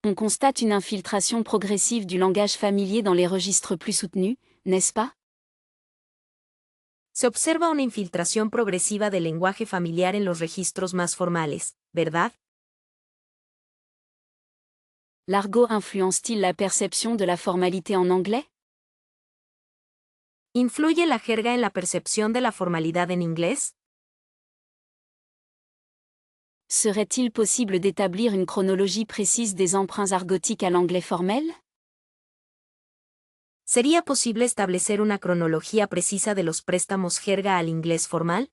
On constate une infiltration progressive du langage familier dans les registres plus soutenus, n'est-ce pas? Se observa una infiltración progresiva del lenguaje familiar en los registros más formales, ¿verdad? L'argot influence-t-il la perception de la formalité en anglais? ¿Influye la jerga en la percepción de la formalidad en inglés? Serait-il possible d'établir une chronologie précise des emprunts argotiques à l'anglais formel? ¿Sería posible establecer una cronología precisa de los préstamos jerga al inglés formal?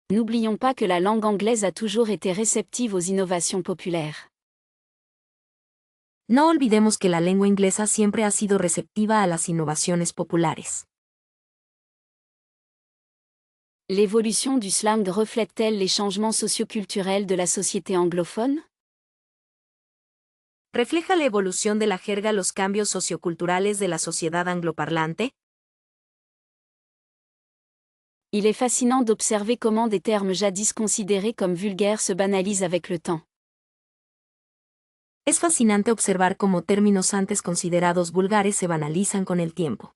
N'oublions pas que la langue anglaise a toujours été réceptive aux innovations populaires. No olvidemos que la lengua inglesa siempre ha sido receptiva a las innovaciones populares. L'évolution du slang reflète-t-elle les changements socioculturels de la société anglophone? ¿Refleja la evolución de la jerga los cambios socioculturales de la sociedad angloparlante? Il est fascinant d'observer comment des termes jadis considérés comme vulgaires se banalisent avec le temps. Es fascinante observar cómo términos antes considerados vulgares se banalizan con el tiempo.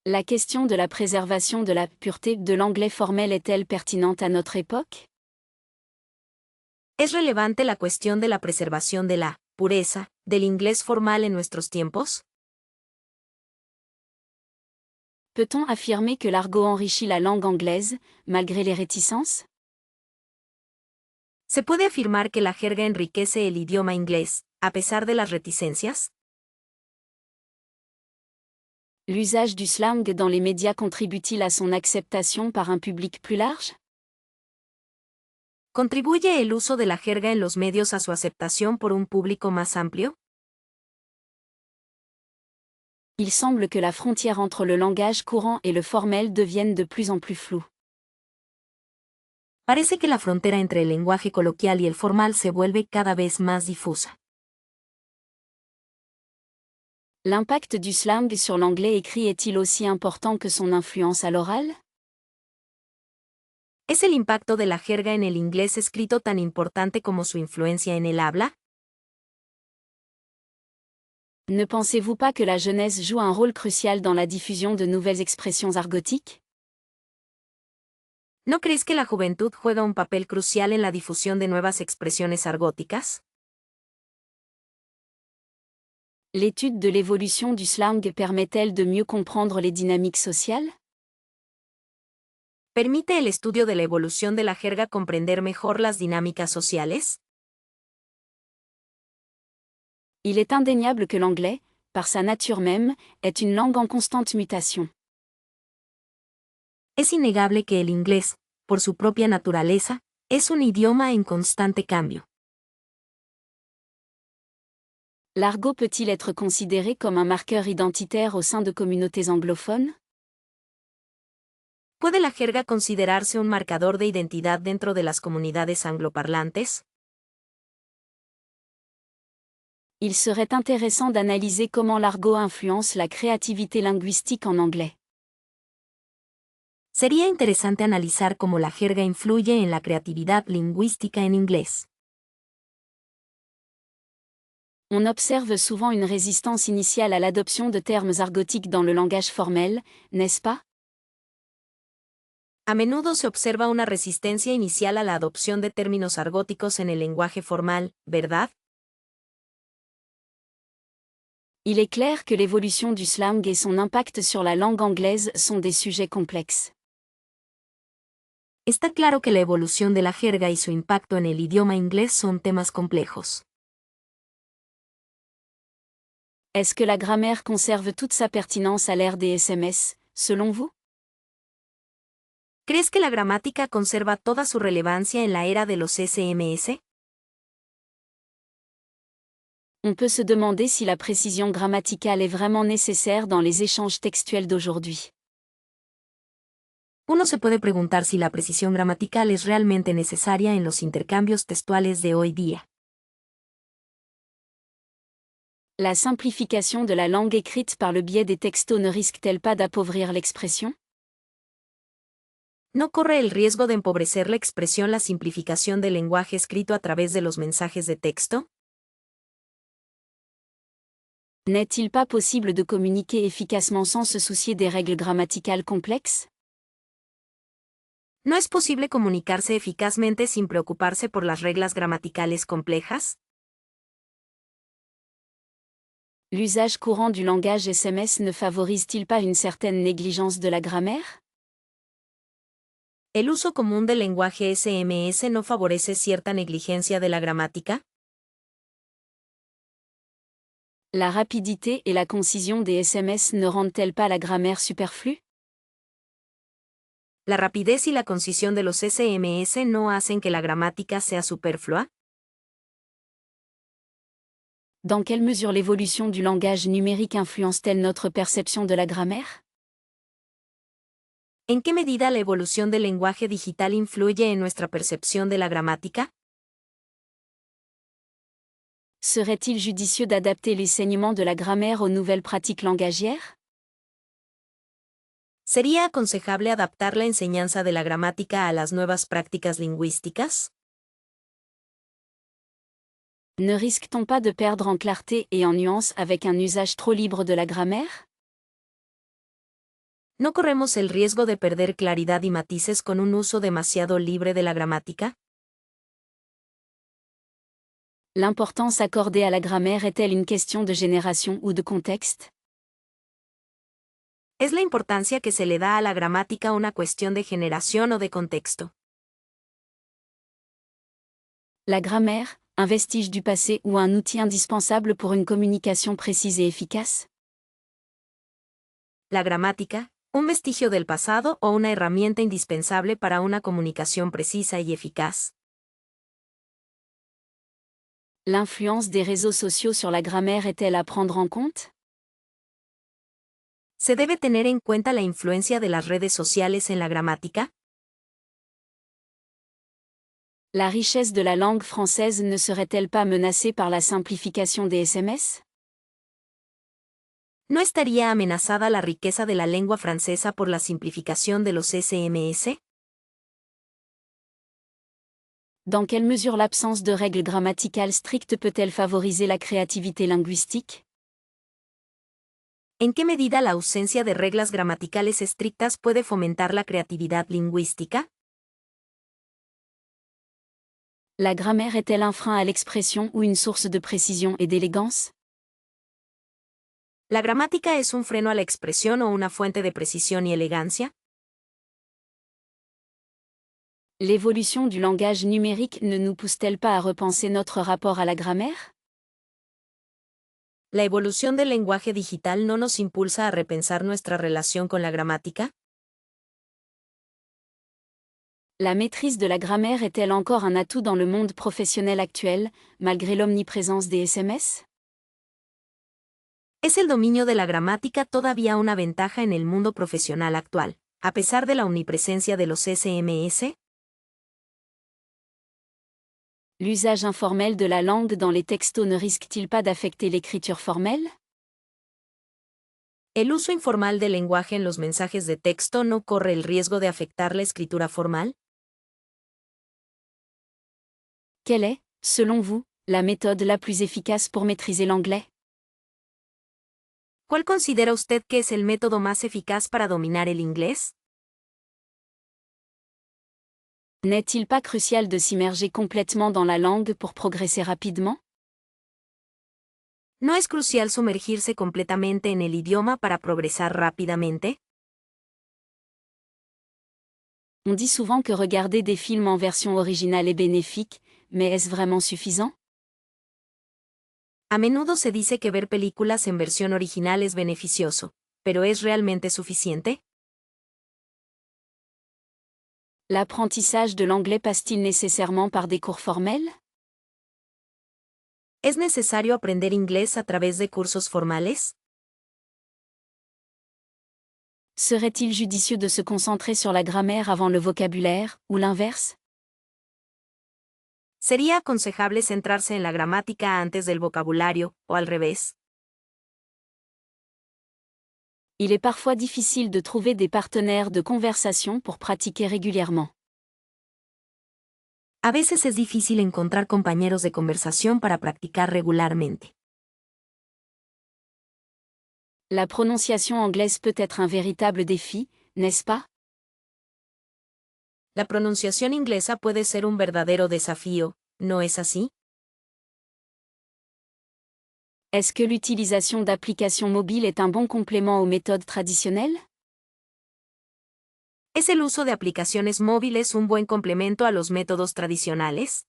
La question de la préservation de la pureté de l'anglais formel est-elle pertinente à notre époque? ¿Es relevante la cuestión de la preservación de la pureza del inglés formal en nuestros tiempos? Peut-on affirmer que l'argot enrichit la langue anglaise, malgré les réticences? ¿Se puede afirmar que la jerga enriquece el idioma inglés, a pesar de las reticencias? L'usage du slang dans les médias contribue-t-il à son acceptation par un public plus large? ¿Contribuye el uso de la jerga en los medios a su aceptación por un público más amplio? Il semble que la frontière entre le langage courant et le formel devienne de plus en plus floue. Parece que la frontera entre el lenguaje coloquial y el formal se vuelve cada vez más difusa. L'impact du slang sur l'anglais écrit est-il aussi important que son influence à l'oral? ¿Es el impacto de la jerga en el inglés escrito tan importante como su influencia en el habla? Ne pensez-vous pas que la jeunesse joue un rôle crucial dans la diffusion de nouvelles expressions argotiques? ¿No crees que la juventud juega un papel crucial en la difusión de nuevas expresiones argóticas? L'étude de l'évolution du slang permet-elle de mieux comprendre les dynamiques sociales? ¿Permite el estudio de la evolución de la jerga comprender mejor las dinámicas sociales? Il est indéniable que l'anglais, par sa nature même, est une langue en constante mutation. Es innegable que el inglés, por su propia naturaleza, es un idioma en constante cambio. L'argot peut-il être considéré comme un marqueur identitaire au sein de communautés anglophones? ¿Puede la jerga considerarse un marcador de identidad dentro de las comunidades angloparlantes? Il serait intéressant d'analyser comment l'argot influence la créativité linguistique en anglais. Sería interesante analizar cómo la jerga influye en la creatividad lingüística en inglés. On observe souvent une résistance initiale à l'adoption de termes argotiques dans le langage formel, n'est-ce pas? A menudo se observa una resistencia inicial a la adopción de términos argóticos en el lenguaje formal, ¿verdad? Il est clair que l'évolution du slang et son impact sur la langue anglaise sont des sujets complexes. Está claro que la evolución de la jerga y su impacto en el idioma inglés son temas complejos. Est-ce que la grammaire conserve toute sa pertinence à l'ère des SMS, selon vous? ¿Crees que la gramática conserva toda su relevancia en la era de los SMS? On peut se demander si la précision grammaticale est vraiment nécessaire dans les échanges textuels d'aujourd'hui. Uno se puede preguntar si la precisión gramatical es realmente necesaria en los intercambios textuales de hoy día. La simplification de la langue écrite par le biais des textos ne risque-t-elle pas d'appauvrir l'expression? ¿No corre el riesgo de empobrecer la expresión la simplificación del lenguaje escrito a través de los mensajes de texto? N'est-il pas possible de communiquer efficacement sans se soucier des règles grammaticales complexes? ¿No es posible comunicarse eficazmente sin preocuparse por las reglas gramaticales complejas? L'usage courant du langage SMS ne favorise-t-il pas une certaine négligence de la grammaire? ¿El uso común del lenguaje SMS no favorece cierta negligencia de la gramática? La rapidité et la concision des SMS ne rendent-elles pas la grammaire superflue? ¿La rapidez y la concisión de los SMS no hacen que la gramática sea superflua? Dans quelle mesure l'évolution du langage numérique influence-t-elle notre perception de la grammaire? ¿En qué medida la evolución del lenguaje digital influye en nuestra percepción de la gramática? Serait-il judicieux d'adapter l'enseignement de la grammaire aux nouvelles pratiques langagières? ¿Sería aconsejable adaptar la enseñanza de la gramática a las nuevas prácticas lingüísticas? Ne risque-t-on pas de perdre en clarté et en nuance avec un usage trop libre de la grammaire? ¿No corremos el riesgo de perder claridad y matices con un uso demasiado libre de la gramática? L'importance accordée à la grammaire est-elle une question de génération ou de contexte? ¿Es la importancia que se le da a la gramática una cuestión de generación o de contexto? La grammaire, un vestige du passé ou un outil indispensable pour une communication précise et efficace? La gramática, un vestigio del pasado o una herramienta indispensable para una comunicación precisa y eficaz. L'influence des réseaux sociaux sur la grammaire est-elle à prendre en compte? ¿Se debe tener en cuenta la influencia de las redes sociales en la gramática? La richesse de la langue française ne serait-elle pas menacée par la simplification des SMS? ¿No estaría amenazada la riqueza de la lengua francesa por la simplificación de los SMS? Dans quelle mesure l'absence de règles grammaticales strictes peut-elle favoriser la créativité linguistique? ¿En qué medida la ausencia de reglas gramaticales estrictas puede fomentar la creatividad lingüística? La grammaire est-elle un frein à l'expression ou une source de précision et d'élégance? ¿La gramática es un freno a la expresión o una fuente de precisión y elegancia? L'évolution du langage numérique ne nous pousse-t-elle pas à repenser notre rapport à la grammaire? ¿La evolución del lenguaje digital no nos impulsa a repensar nuestra relación con la gramática? La maîtrise de la grammaire est-elle encore un atout dans le monde professionnel actuel, malgré l'omniprésence des SMS? ¿Es el dominio de la gramática todavía una ventaja en el mundo profesional actual, a pesar de la omnipresencia de los SMS? L'usage informel de la langue dans les textos ne risque-t-il pas d'affecter l'écriture formelle? ¿El uso informal del lenguaje en los mensajes de texto no corre el riesgo de afectar la escritura formal? Quelle est, selon vous, la méthode la plus efficace pour maîtriser l'anglais? ¿Cuál considera usted que es el método más eficaz para dominar el inglés? N'est-il pas crucial de s'immerger complètement dans la langue pour progresser rapidement? ¿No es crucial sumergirse completamente en el idioma para progresar rápidamente? On dit souvent que regarder des films en version originale est bénéfique, mais est-ce vraiment suffisant? A menudo se dice que ver películas en versión original es beneficioso, pero ¿es realmente suficiente? L'apprentissage de l'anglais passe-t-il nécessairement par des cours formels? ¿Es necesario aprender inglés a través de cursos formales? Serait-il judicieux de se concentrer sur la grammaire avant le vocabulaire, ou l'inverse? ¿Sería aconsejable centrarse en la gramática antes del vocabulario, o al revés? Il est parfois difficile de trouver des partenaires de conversation pour pratiquer régulièrement. A veces es difícil encontrar compañeros de conversación para practicar regularmente. La prononciation anglaise peut être un véritable défi, n'est-ce pas? La pronunciación inglesa puede ser un verdadero desafío, ¿no es así? Est-ce que l'utilisation d'applications mobiles est un bon complément aux méthodes traditionnelles? ¿Es el uso de aplicaciones móviles un buen complemento a los métodos tradicionales?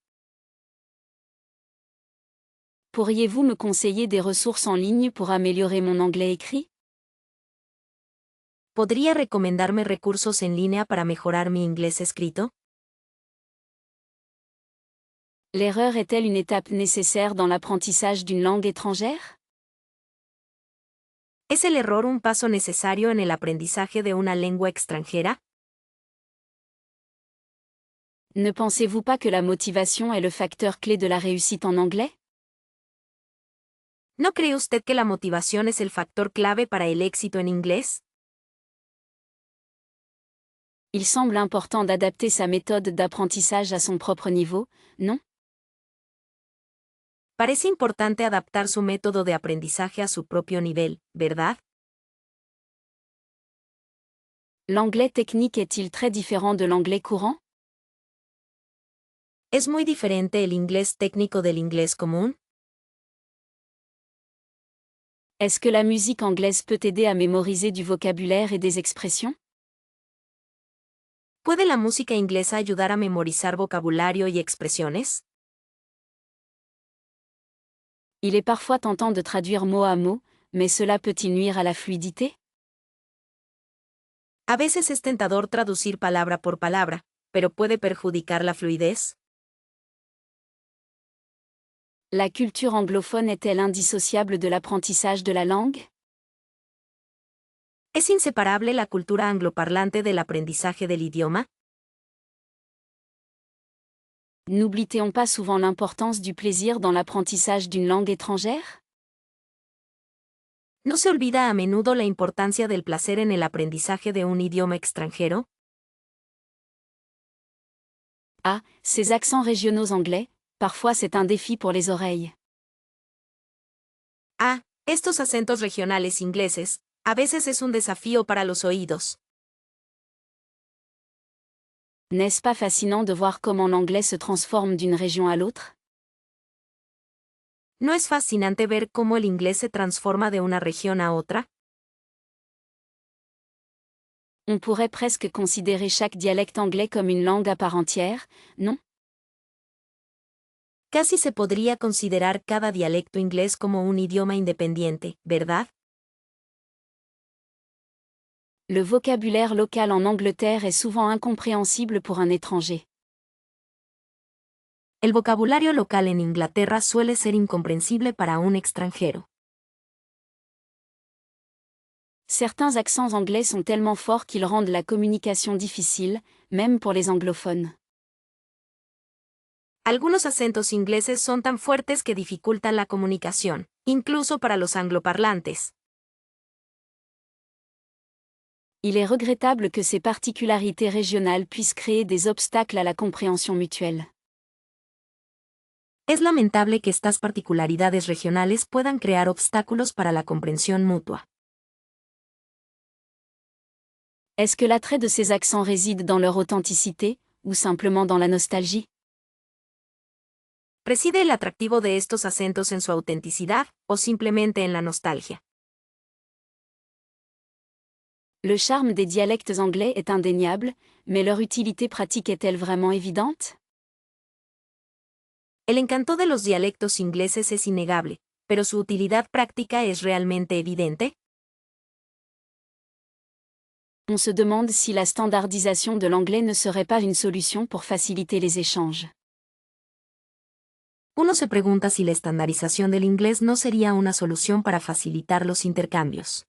Pourriez-vous me conseiller des ressources en ligne pour améliorer mon anglais écrit? ¿Podría recomendarme recursos en línea para mejorar mi inglés escrito? L'erreur est-elle une étape nécessaire dans l'apprentissage d'une langue étrangère? ¿Es el error un paso necesario en el aprendizaje de una lengua extranjera? Ne pensez-vous pas que la motivation est le facteur clé de la réussite en anglais? ¿No cree usted que la motivación es el factor clave para el éxito en inglés? Il semble important d'adapter sa méthode d'apprentissage à son propre niveau, non? Parece importante adaptar su método de aprendizaje a su propio nivel, ¿verdad? L'anglais technique est-il très différent de l'anglais courant? ¿Es muy diferente el inglés técnico del inglés común? Est-ce que la musique anglaise peut aider à mémoriser du vocabulaire et des expressions? ¿Puede la música inglesa ayudar a memorizar vocabulario y expresiones? Il est parfois tentant de traduire mot à mot, mais cela peut-il nuire à la fluidité? A veces es tentador traducir palabra por palabra, pero ¿puede perjudicar la fluidez? La culture anglophone est-elle indissociable de l'apprentissage de la langue? ¿Es inseparable la cultura angloparlante del aprendizaje del idioma? N'oublie-t-on pas souvent l'importance du plaisir dans l'apprentissage d'une langue étrangère? ¿No se olvida a menudo la importancia del placer en el aprendizaje de un idioma extranjero? Ah, ces accents régionaux anglais, parfois c'est un défi pour les oreilles. Ah, estos acentos regionales ingleses, a veces es un desafío para los oídos. N'est-ce pas fascinant de voir comment l'anglais se transforme d'une région à l'autre? ¿No es fascinante ver cómo el inglés se transforma de una región a otra? On pourrait presque considérer chaque dialecte anglais comme une langue à part entière, non? Casi se podría considerar cada dialecto inglés como un idioma independiente, ¿verdad? Le vocabulaire local en Angleterre est souvent incompréhensible pour un étranger. El vocabulario local en Inglaterra suele ser incomprensible para un extranjero. Certains accents anglais sont tellement forts qu'ils rendent la communication difficile, même pour les anglophones. Algunos acentos ingleses son tan fuertes que dificultan la comunicación, incluso para los angloparlantes. Il est regrettable que ces particularités régionales puissent créer des obstacles à la compréhension mutuelle. Es lamentable que estas particularidades regionales puedan crear obstáculos para la comprensión mutua. Est-ce que l'attrait de ces accents réside dans leur authenticité, ou simplement dans la nostalgie? ¿Reside el atractivo de estos acentos en su autenticidad, o simplemente en la nostalgia? Le charme des dialectes anglais est indéniable, mais leur utilité pratique est-elle vraiment évidente? El encanto de los dialectos ingleses es innegable, pero su utilidad práctica es realmente evidente. On se demande si la standardisation de l'anglais ne serait pas une solution pour faciliter les échanges. Uno se pregunta si la estandarización del inglés no sería una solución para facilitar los intercambios.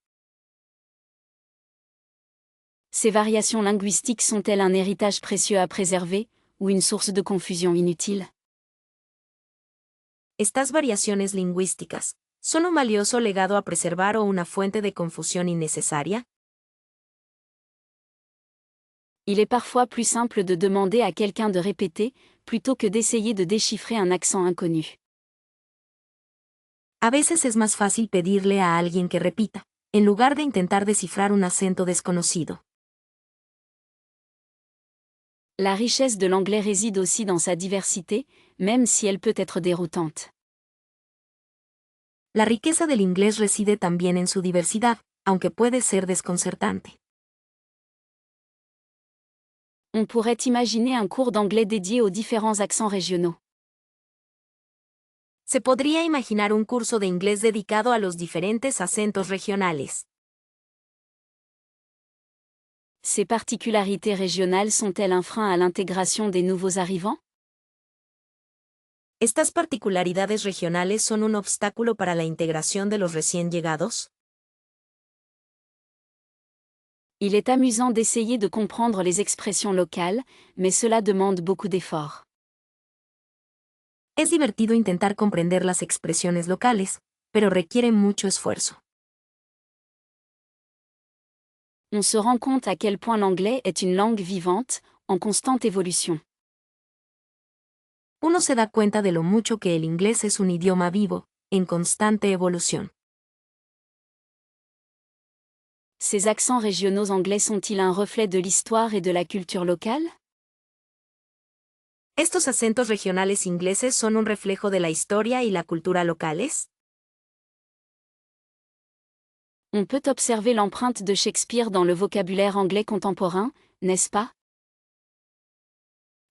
Ces variations linguistiques sont-elles un héritage précieux à préserver, ou une source de confusion inutile? Estas variaciones lingüísticas, ¿Son un valioso legado a preservar o una fuente de confusión innecesaria? Il est parfois plus simple de demander à quelqu'un de répéter, plutôt que d'essayer de déchiffrer un accent inconnu. A veces es más fácil pedirle a alguien que repita, en lugar de intentar descifrar un acento desconocido. La richesse de l'anglais réside aussi dans sa diversité, même si elle peut être déroutante. La riqueza del inglés reside también en su diversidad, aunque puede ser desconcertante. On pourrait imaginer un cours d'anglais dédié aux différents accents régionaux. Se podría imaginar un curso de inglés dedicado a los diferentes acentos regionales. Ces particularités régionales sont-elles un frein à l'intégration des nouveaux arrivants? ¿Estas particularidades regionales son un obstáculo para la integración de los recién llegados? Il est amusant d'essayer de comprendre les expressions locales, mais cela demande beaucoup d'efforts. Es divertido intentar comprender las expresiones locales, pero requiere mucho esfuerzo. On se rend compte à quel point l'anglais est une langue vivante, en constante évolution. Uno se da cuenta de lo mucho que el inglés es un idioma vivo, en constante evolución. Ces accents régionaux anglais sont-ils un reflet de l'histoire et de la culture locale? ¿Estos acentos regionales ingleses son un reflejo de la historia y la cultura locales? On peut observer l'empreinte de Shakespeare dans le vocabulaire anglais contemporain, n'est-ce pas?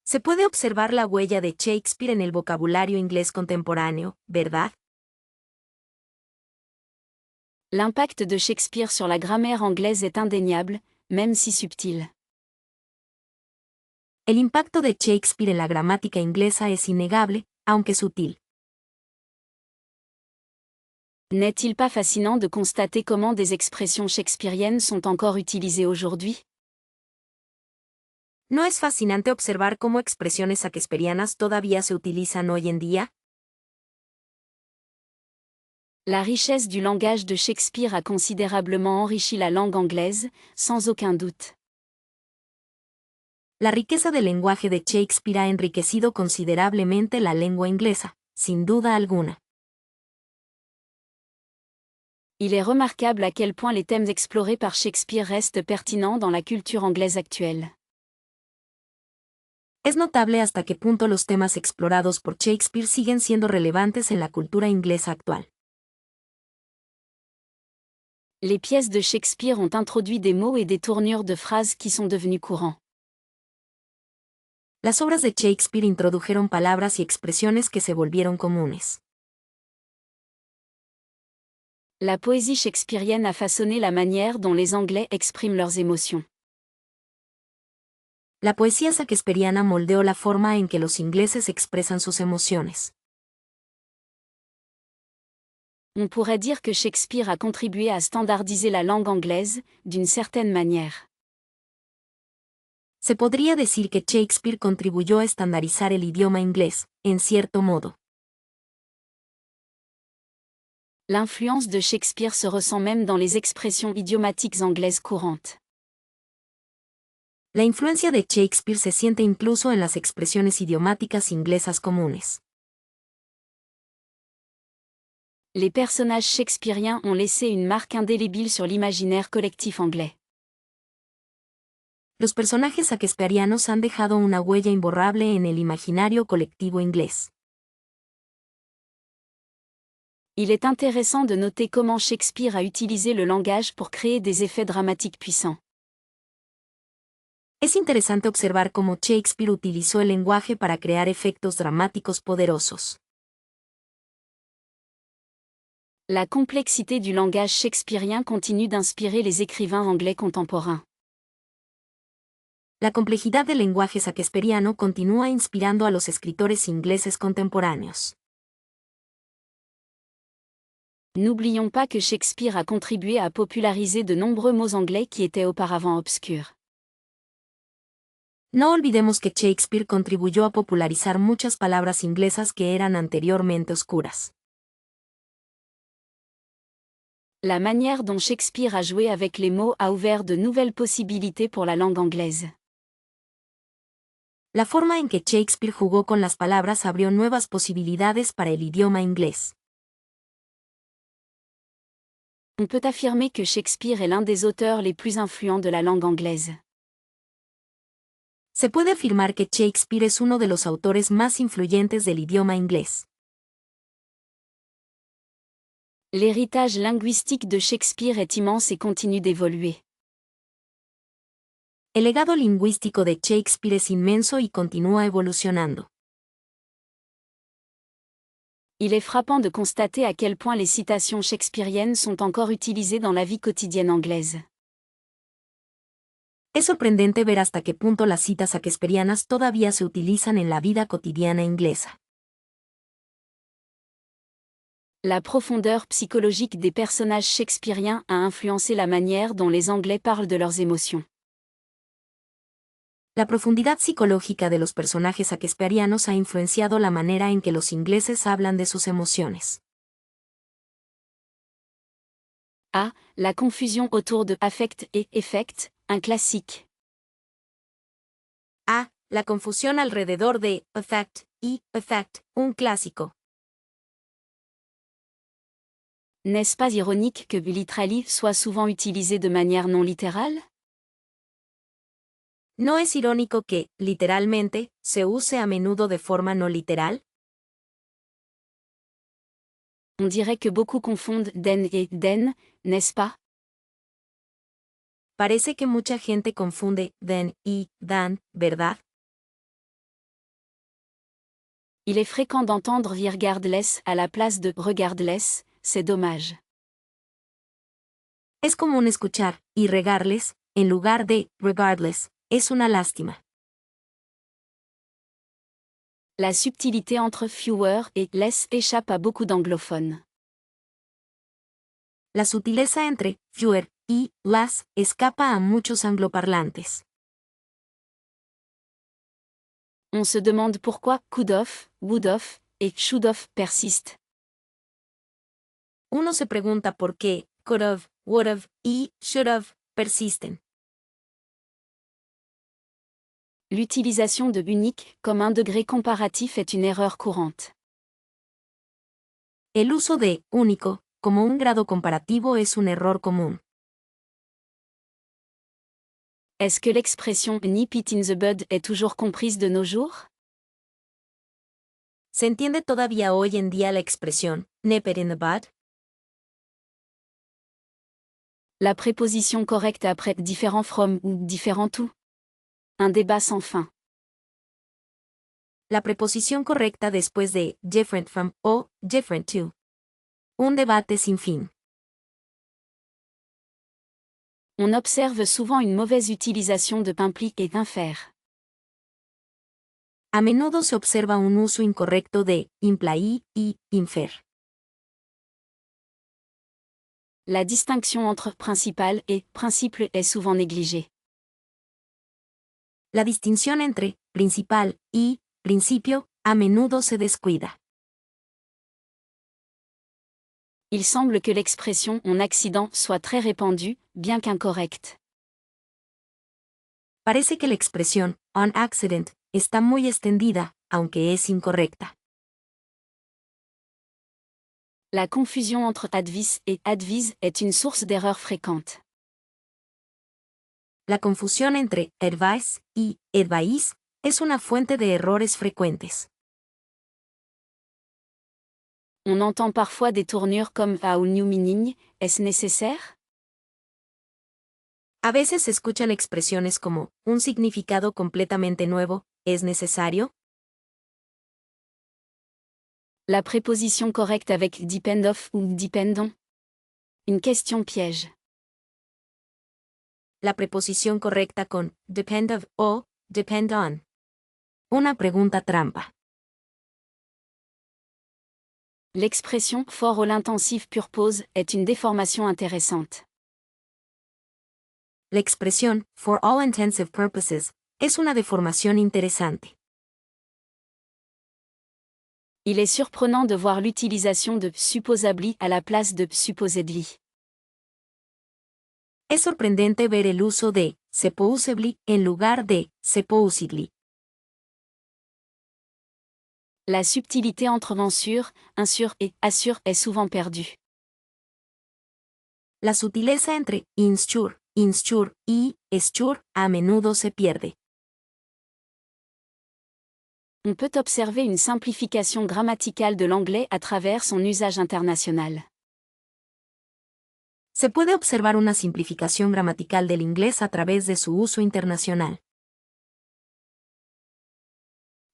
Se puede observar la huella de Shakespeare en el vocabulario inglés contemporáneo, ¿verdad? L'impact de Shakespeare sur la grammaire anglaise est indéniable, même si subtil. El impacto de Shakespeare en la gramática inglesa es innegable, aunque sutil. N'est-il pas fascinant de constater comment des expressions shakespeariennes sont encore utilisées aujourd'hui? ¿No es fascinante observar cómo expresiones shakespearianas todavía se utilizan hoy en día? La richesse du langage de Shakespeare a considérablement enrichi la langue anglaise, sans aucun doute. La riqueza del lenguaje de Shakespeare ha enriquecido considerablemente la lengua inglesa, sin duda alguna. Il est remarquable à quel point les thèmes explorés par Shakespeare restent pertinents dans la culture anglaise actuelle. Es notable hasta qué punto los temas explorados por Shakespeare siguen siendo relevantes en la cultura inglesa actual. Les pièces de Shakespeare ont introduit des mots et des tournures de phrases qui sont devenus courants. Las obras de Shakespeare introdujeron palabras y expresiones que se volvieron comunes. La poésie shakespearienne a façonné la manière dont les Anglais expriment leurs émotions. La poesía shakespeariana moldeó la forma en que los ingleses expresan sus emociones. On pourrait dire que Shakespeare a contribué à standardiser la langue anglaise, d'une certaine manière. Se podría decir que Shakespeare contribuyó a estandarizar el idioma inglés, en cierto modo. L'influence de Shakespeare se ressent même dans les expressions idiomatiques anglaises courantes. La influencia de Shakespeare se siente incluso en las expresiones idiomáticas inglesas comunes. Les personnages shakespeariens ont laissé une marque indélébile sur l'imaginaire collectif anglais. Los personajes shakespearianos han dejado una huella imborrable en el imaginario colectivo inglés. Il est intéressant de noter comment Shakespeare a utilisé le langage pour créer des effets dramatiques puissants. Es interesante observar cómo Shakespeare utilizó el lenguaje para crear efectos dramáticos poderosos. La complexité du langage shakespearien continue d'inspirer les écrivains anglais contemporains. La complejidad del lenguaje shakespeariano continúa inspirando a los escritores ingleses contemporáneos. N'oublions pas que Shakespeare a contribué à populariser de nombreux mots anglais qui étaient auparavant obscurs. No olvidemos que Shakespeare contribuyó a popularizar muchas palabras inglesas que eran anteriormente oscuras. La manière dont Shakespeare a joué avec les mots a ouvert de nouvelles possibilités pour la langue anglaise. La forma en que Shakespeare jugó con las palabras abrió nuevas posibilidades para el idioma inglés. On peut affirmer que Shakespeare est l'un des auteurs les plus influents de la langue anglaise. Se puede afirmar que Shakespeare es uno de los autores más influyentes del idioma inglés. L'héritage linguistique de Shakespeare est immense et continue d'évoluer. El legado lingüístico de Shakespeare es inmenso y continúa evolucionando. Il est frappant de constater à quel point les citations shakespeariennes sont encore utilisées dans la vie quotidienne anglaise. Es sorprendente ver hasta qué punto las citas shakespearianas todavía se utilizan en la vida cotidiana inglesa. La profondeur psychologique des personnages shakespeariens a influencé la manière dont les Anglais parlent de leurs émotions. La profundidad psicológica de los personajes shakespearianos ha influenciado la manera en que los ingleses hablan de sus emociones. La confusion autour de affect et effect, un classique. La confusión alrededor de affect y effect, un clásico. N'est-ce pas ironique que literally soit souvent utilisé de manière non littérale? ¿No es irónico que, literalmente, se use a menudo de forma no literal? On dirait que beaucoup confondent den et den, n'est-ce pas? Parece que mucha gente confunde then y dan, ¿verdad? Il est fréquent d'entendre regardless à la place de regardless, c'est dommage. Es común escuchar irregardless en lugar de regardless. Es una lástima. La subtilité entre fewer et less échappe à beaucoup d'anglophones. La sutileza entre fewer y less escapa a muchos angloparlantes. On se demande pourquoi could of, would of et should of persistent. Uno se pregunta por qué could have, would have y should have persisten. L'utilisation de unique comme un degré comparatif est une erreur courante. El uso de único como un grado comparativo es un error común. Est-ce que l'expression nip it in the bud est toujours comprise de nos jours? ¿Se entiende todavía hoy en día la expresión nip it in the bud? La préposition correcte après différent from ou différent to? Un débat sans fin. La preposición correcta después de different from o different to. Un debate sin fin. On observe souvent une mauvaise utilisation de implique et d'infer. A menudo se observa un uso incorrecto de imply y infer. La distinction entre principal et principle est souvent négligée. La distinción entre principal y principio a menudo se descuida. Il semble que l'expression en accident soit très répandue, bien qu'incorrecte. Parece que la expresión on accident está muy extendida, aunque es incorrecta. La confusion entre advice et advise est une source d'erreurs fréquente. La confusión entre advice y advice es una fuente de errores frecuentes. On entend parfois des tournures comme a ou new meaning, est-ce nécessaire? A veces se escuchan expresiones como un significado completamente nuevo, ¿es necesario? La préposition correcte avec depend of ou depend on? Une question piège. La preposición correcta con depend of o depend on. Una pregunta trampa. L'expression for all intensive purpose est une déformation intéressante. La expresión for all intensive purposes es una deformación interesante. Il est surprenant de voir l'utilisation de supposedly à la place de supposedly. Es sorprendente ver el uso de supposedly en lugar de supposedly. La subtilité entre insure et assure est souvent perdue. La sutileza entre insure y sure a menudo se pierde. On peut observer une simplification grammaticale de l'anglais à travers son usage international. Se puede observar una simplificación gramatical del inglés a través de su uso internacional.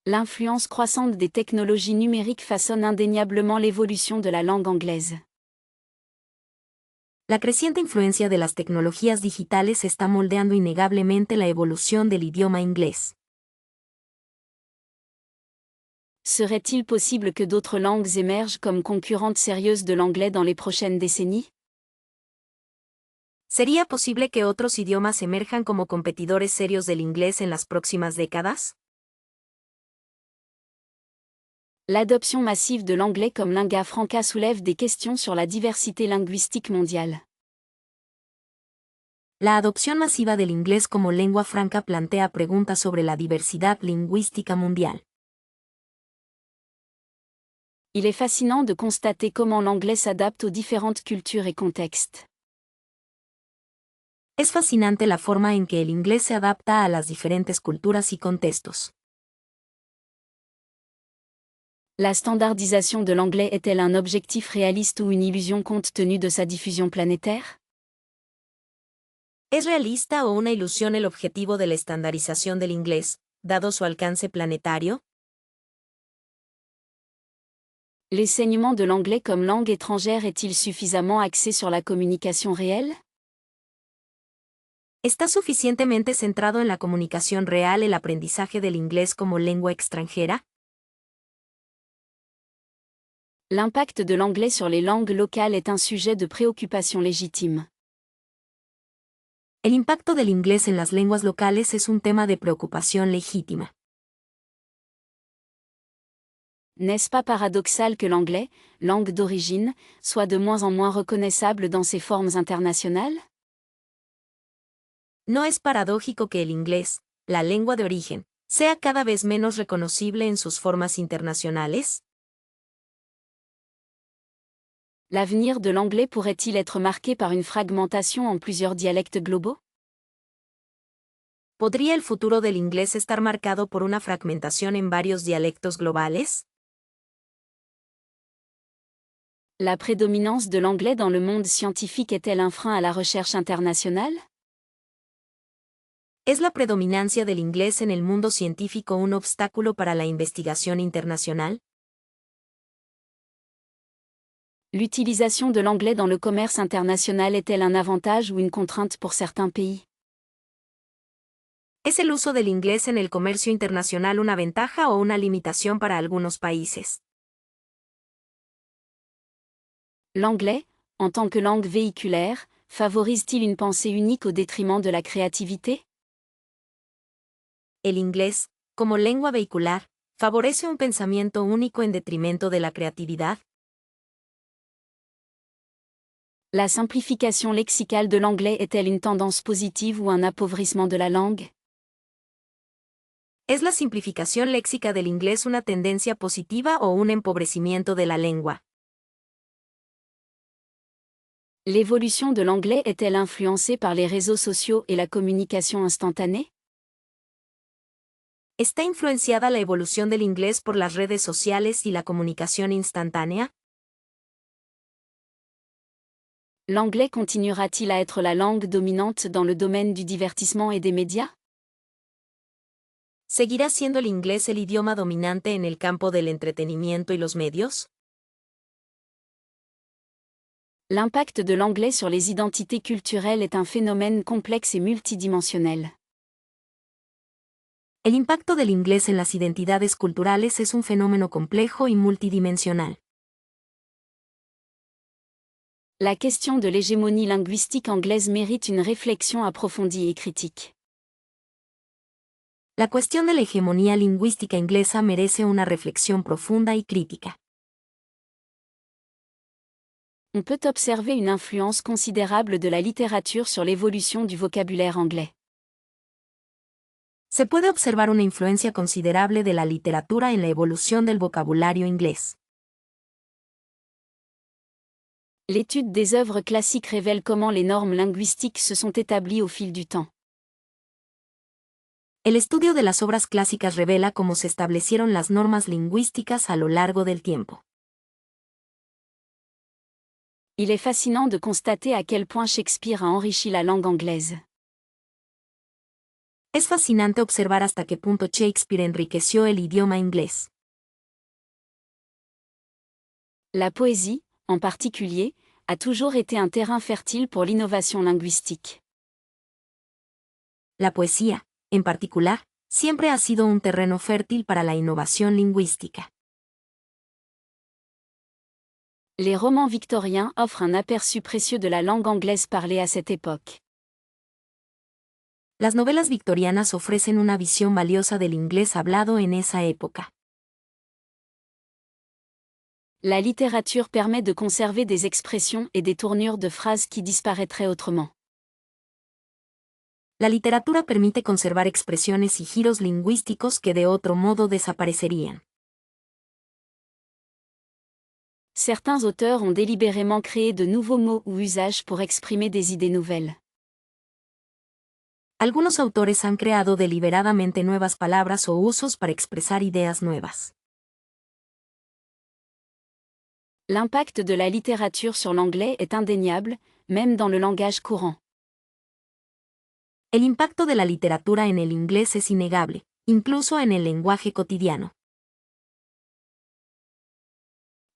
L'influence croissante des technologies numériques façonne indéniablement l'évolution de la langue anglaise. La creciente influencia de las tecnologías digitales está moldeando innegablemente la evolución del idioma inglés. Serait-il possible que d'autres langues émergent comme concurrentes sérieuses de l'anglais dans les prochaines décennies? ¿Sería posible que otros idiomas emerjan como competidores serios del inglés en las próximas décadas? L'adoption massive de l'anglais comme lingua franca soulève des questions sur la diversité linguistique mondiale. La adopción masiva del inglés como lengua franca plantea preguntas sobre la diversidad lingüística mundial. Il est fascinant de constater comment l'anglais s'adapte aux différentes cultures et contextes. Es fascinante la forma en que el inglés se adapta a las diferentes culturas y contextos. La standardisation de l'anglais est-elle un objectif réaliste ou une illusion compte tenu de sa diffusion planétaire? ¿Es realista o una ilusión el objetivo de la estandarización del inglés, dado su alcance planetario? L'enseignement de l'anglais comme langue étrangère est-il suffisamment axé sur la communication réelle? ¿Está suficientemente centrado en la comunicación real el aprendizaje del inglés como lengua extranjera? L'impact de l'anglais sur les langues locales est un sujet de préoccupation légitime. El impacto del inglés en las lenguas locales es un tema de preocupación legítima. N'est-ce pas paradoxal que l'anglais, langue d'origine, soit de moins en moins reconnaissable dans ses formes internationales? ¿No es paradójico que el inglés, la lengua de origen, sea cada vez menos reconocible en sus formas internacionales? L'avenir de l'anglais pourrait-il être marqué par une fragmentation en plusieurs dialectes globaux? ¿Podría el futuro del inglés estar marcado por una fragmentación en varios dialectos globales? La prédominance de l'anglais dans le monde scientifique est-elle un frein à la recherche internationale? ¿Es la predominancia del inglés en el mundo científico un obstáculo para la investigación internacional? L'utilisation de l'anglais dans le commerce international est-elle un avantage ou une contrainte pour certains pays? ¿Es el uso del inglés en el comercio internacional una ventaja o una limitación para algunos países? L'anglais, en tant que langue véhiculaire, favorise-t-il une pensée unique au détriment de la créativité? El inglés, como lengua vehicular, favorece un pensamiento único en detrimento de la creatividad. La simplification lexicale de l'anglais est-elle une tendance positive ou un appauvrissement de la langue? ¿Es la simplificación léxica del inglés una tendencia positiva o un empobrecimiento de la lengua? L'évolution de l'anglais est-elle influencée par les réseaux sociaux et la communication instantanée? ¿Está influenciada la evolución del inglés por las redes sociales y la comunicación instantánea? L'anglais continuera-t-il à être la langue dominante dans le domaine du divertissement et des médias? ¿Seguirá siendo el inglés el idioma dominante en el campo del entretenimiento y los medios? L'impact de l'anglais sur les identités culturelles est un phénomène complexe et multidimensionnel. El impacto del inglés en las identidades culturales es un fenómeno complejo y multidimensional. La question de l'hégémonie linguistique anglaise mérite une réflexion approfondie et critique. La cuestión de la hegemonía lingüística inglesa merece una reflexión profunda y crítica. On peut observer une influence considérable de la littérature sur l'évolution du vocabulaire anglais. Se puede observar una influencia considerable de la literatura en la evolución del vocabulario inglés. L'étude des œuvres classiques révèle comment les normes linguistiques se sont établies au fil du temps. El estudio de las obras clásicas revela cómo se establecieron las normas lingüísticas a lo largo del tiempo. Il est fascinant de constater à quel point Shakespeare a enrichi la langue anglaise. Es fascinante observar hasta qué punto Shakespeare enriqueció el idioma inglés. La poésie, en particulier, a toujours été un terrain fertile pour l'innovation linguistique. La poesía, en particular, siempre ha sido un terreno fértil para la innovación lingüística. Les romans victoriens offrent un aperçu précieux de la langue anglaise parlée à cette époque. Las novelas victorianas ofrecen una visión valiosa del inglés hablado en esa época. La littérature permet de conserver des expressions et des tournures de phrases qui disparaîtraient autrement. La literatura permite conservar expresiones y giros lingüísticos que de otro modo desaparecerían. Certains auteurs ont délibérément créé de nouveaux mots ou usages pour exprimer des idées nouvelles. Algunos autores han creado deliberadamente nuevas palabras o usos para expresar ideas nuevas. L'impact de la littérature sur l'anglais est indéniable, même dans le langage courant. El impacto de la literatura en el inglés es innegable, incluso en el lenguaje cotidiano.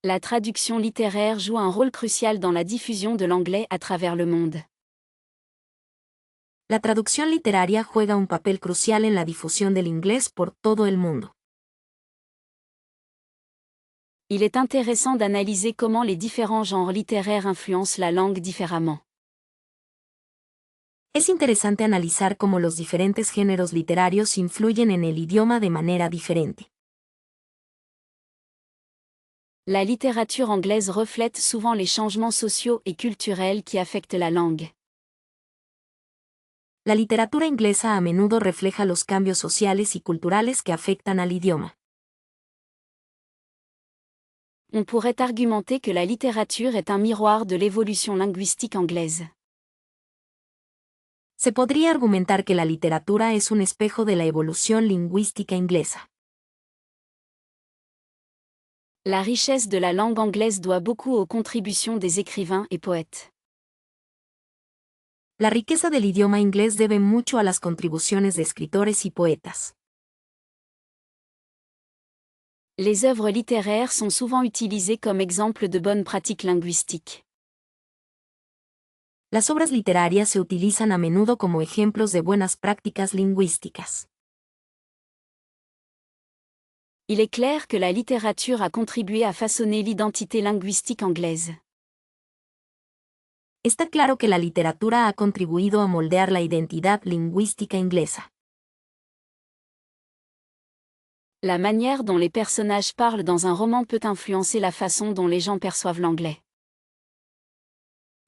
La traduction littéraire joue un rôle crucial dans la diffusion de l'anglais à travers le monde. La traducción literaria juega un papel crucial en la difusión del inglés por todo el mundo. Il est intéressant d'analyser comment les différents genres littéraires influencent la langue différemment. Es interesante analizar cómo los diferentes géneros literarios influyen en el idioma de manera diferente. La littérature anglaise reflète souvent les changements sociaux et culturels qui affectent la langue. La literatura inglesa a menudo refleja los cambios sociales y culturales que afectan al idioma. On pourrait argumenter que la littérature est un miroir de l'évolution linguistique anglaise. Se podría argumentar que la literatura es un espejo de la evolución lingüística inglesa. La richesse de la langue anglaise doit beaucoup aux contributions des écrivains et poètes. La riqueza del idioma inglés debe mucho a las contribuciones de escritores y poetas. Les œuvres littéraires sont souvent utilisées comme exemples de bonnes pratiques linguistiques. Las obras literarias se utilizan a menudo como ejemplos de buenas prácticas lingüísticas. Il est clair que la littérature a contribué à façonner l'identité linguistique anglaise. Está claro que la literatura ha contribuido a moldear la identidad lingüística inglesa. La manière dont les personnages parlent dans un roman peut influencer la façon dont les gens perçoivent l'anglais.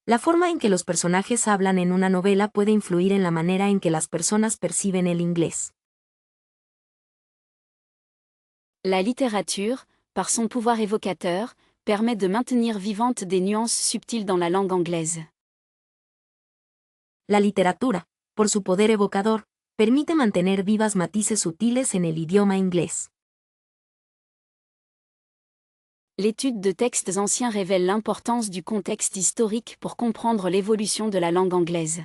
La forma en que los personajes hablan en una novela puede influir en la manera en que las personas perciben el inglés. La littérature, par son pouvoir évocateur, permet de maintenir vivantes des nuances subtiles dans la langue anglaise. La literatura, por su poder evocador, permite mantener vivas matices sutiles en el idioma inglés. L'étude de textes anciens révèle l'importance du contexte historique pour comprendre l'évolution de la langue anglaise.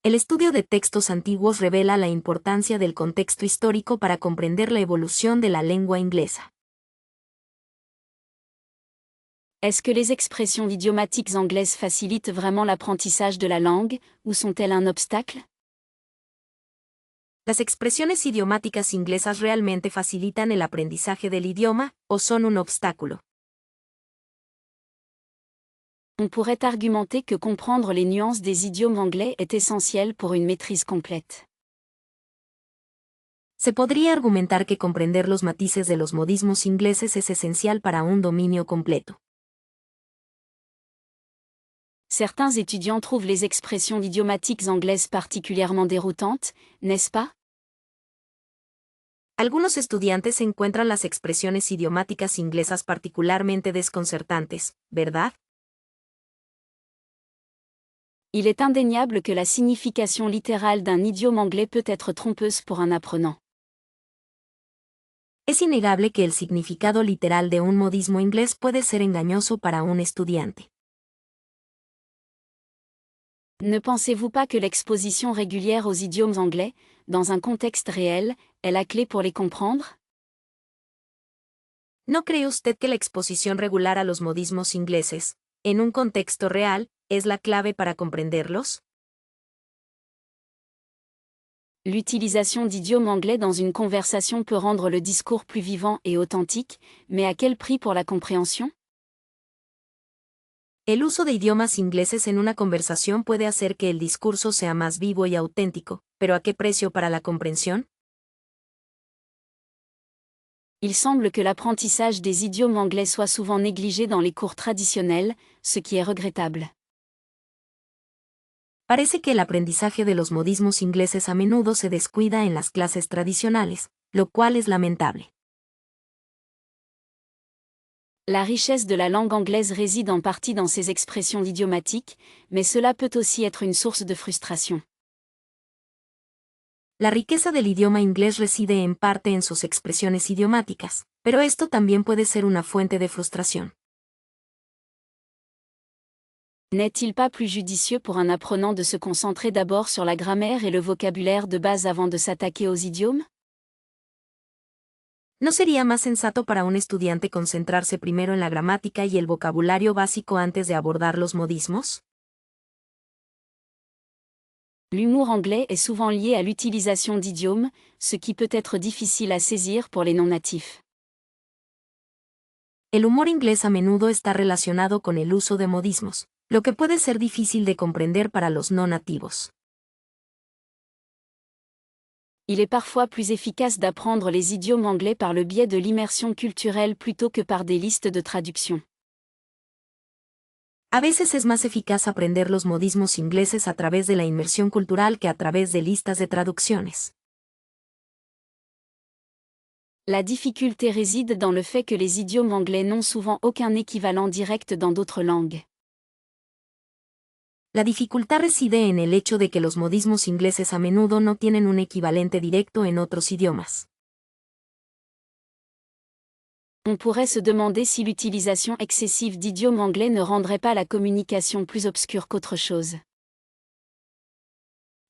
El estudio de textos antiguos revela la importancia del contexto histórico para comprender la evolución de la lengua inglesa. Est-ce que les expressions idiomatiques anglaises facilitent vraiment l'apprentissage de la langue, ou sont-elles un obstacle? ¿Las expresiones idiomáticas inglesas realmente facilitan el aprendizaje del idioma, o son un obstáculo? On pourrait argumenter que comprendre les nuances des idiomes anglais est essentiel pour une maîtrise complète. Se podría argumentar que comprender los matices de los modismos ingleses es esencial para un dominio completo. Certains étudiants trouvent les expressions idiomatiques anglaises particulièrement déroutantes, n'est-ce pas? Algunos estudiantes encuentran las expresiones idiomáticas inglesas particularmente desconcertantes, ¿verdad? Il est indéniable que la signification littérale d'un idiome anglais peut être trompeuse pour un apprenant. Es innegable que el significado literal de un modismo inglés puede ser engañoso para un estudiante. Ne pensez-vous pas que l'exposition régulière aux idiomes anglais, dans un contexte réel, est la clé pour les comprendre? ¿No cree usted que la exposición regular a los modismos ingleses, en un contexto real, es la clave para comprenderlos? L'utilisation d'idiomes anglais dans une conversation peut rendre le discours plus vivant et authentique, mais à quel prix pour la compréhension? El uso de idiomas ingleses en una conversación puede hacer que el discurso sea más vivo y auténtico, pero ¿a qué precio para la comprensión? Il semble que l'apprentissage des idiomes anglais soit souvent négligé dans les cours traditionnels, ce qui est regrettable. Parece que el aprendizaje de los modismos ingleses a menudo se descuida en las clases tradicionales, lo cual es lamentable. La richesse de la langue anglaise réside en partie dans ses expressions idiomatiques, mais cela peut aussi être une source de frustration. La riqueza del idioma inglés reside en parte en sus expresiones idiomáticas, pero esto también puede ser una fuente de frustración. N'est-il pas plus judicieux pour un apprenant de se concentrer d'abord sur la grammaire et le vocabulaire de base avant de s'attaquer aux idiomes? ¿No sería más sensato para un estudiante concentrarse primero en la gramática y el vocabulario básico antes de abordar los modismos? L'humour anglais est souvent lié à l'utilisation d'idiomes, ce qui peut être difficile à saisir pour les non-natifs. El humor inglés a menudo está relacionado con el uso de modismos, lo que puede ser difícil de comprender para los no nativos. Il est parfois plus efficace d'apprendre les idiomes anglais par le biais de l'immersion culturelle plutôt que par des listes de traduction. A veces es más eficaz aprender los modismos ingleses a través de la inmersión cultural que a través de listas de traducciones. La difficulté réside dans le fait que les idiomes anglais n'ont souvent aucun équivalent direct dans d'autres langues. La dificultad reside en el hecho de que los modismos ingleses a menudo no tienen un equivalente directo en otros idiomas. On pourrait se demander si l'utilisation excessive d'idiomes anglais ne rendrait pas la communication plus obscure qu'autre chose.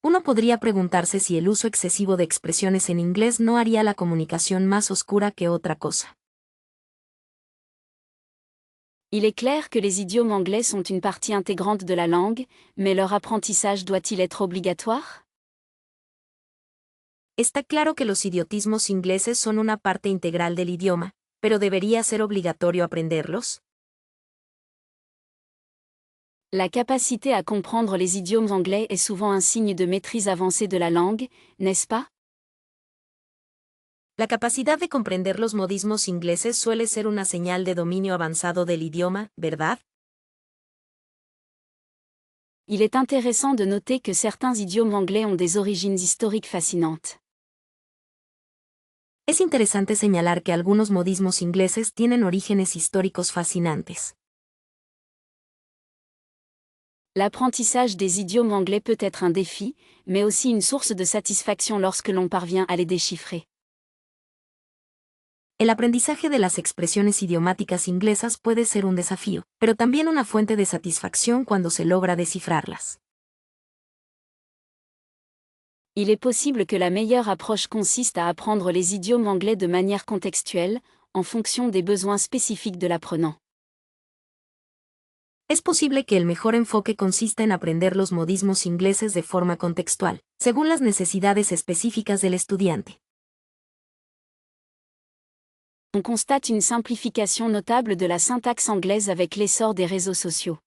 Uno podría preguntarse si el uso excesivo de expresiones en inglés no haría la comunicación más oscura que otra cosa. Il est clair que les idiomes anglais sont une partie intégrante de la langue, mais leur apprentissage doit-il être obligatoire? Está claro que los idiotismos ingleses son una parte integral del idioma, pero ¿debería ser obligatorio aprenderlos? La capacité à comprendre les idiomes anglais est souvent un signe de maîtrise avancée de la langue, n'est-ce pas? La capacidad de comprender los modismos ingleses suele ser una señal de dominio avanzado del idioma, ¿verdad? Il est intéressant de noter que certains idiomes anglais ont des origines historiques fascinantes. Es interesante señalar que algunos modismos ingleses tienen orígenes históricos fascinantes. L'apprentissage des idiomes anglais peut être un défi, mais aussi une source de satisfaction lorsque l'on parvient à les déchiffrer. El aprendizaje de las expresiones idiomáticas inglesas puede ser un desafío, pero también una fuente de satisfacción cuando se logra descifrarlas. Il est possible que la meilleure approche consiste à apprendre les idiomes anglais de manière contextuelle, en fonction des besoins spécifiques de l'apprenant. Es posible que el mejor enfoque consista en aprender los modismos ingleses de forma contextual, según las necesidades específicas del estudiante. On constate une simplification notable de la syntaxe anglaise avec l'essor des réseaux sociaux.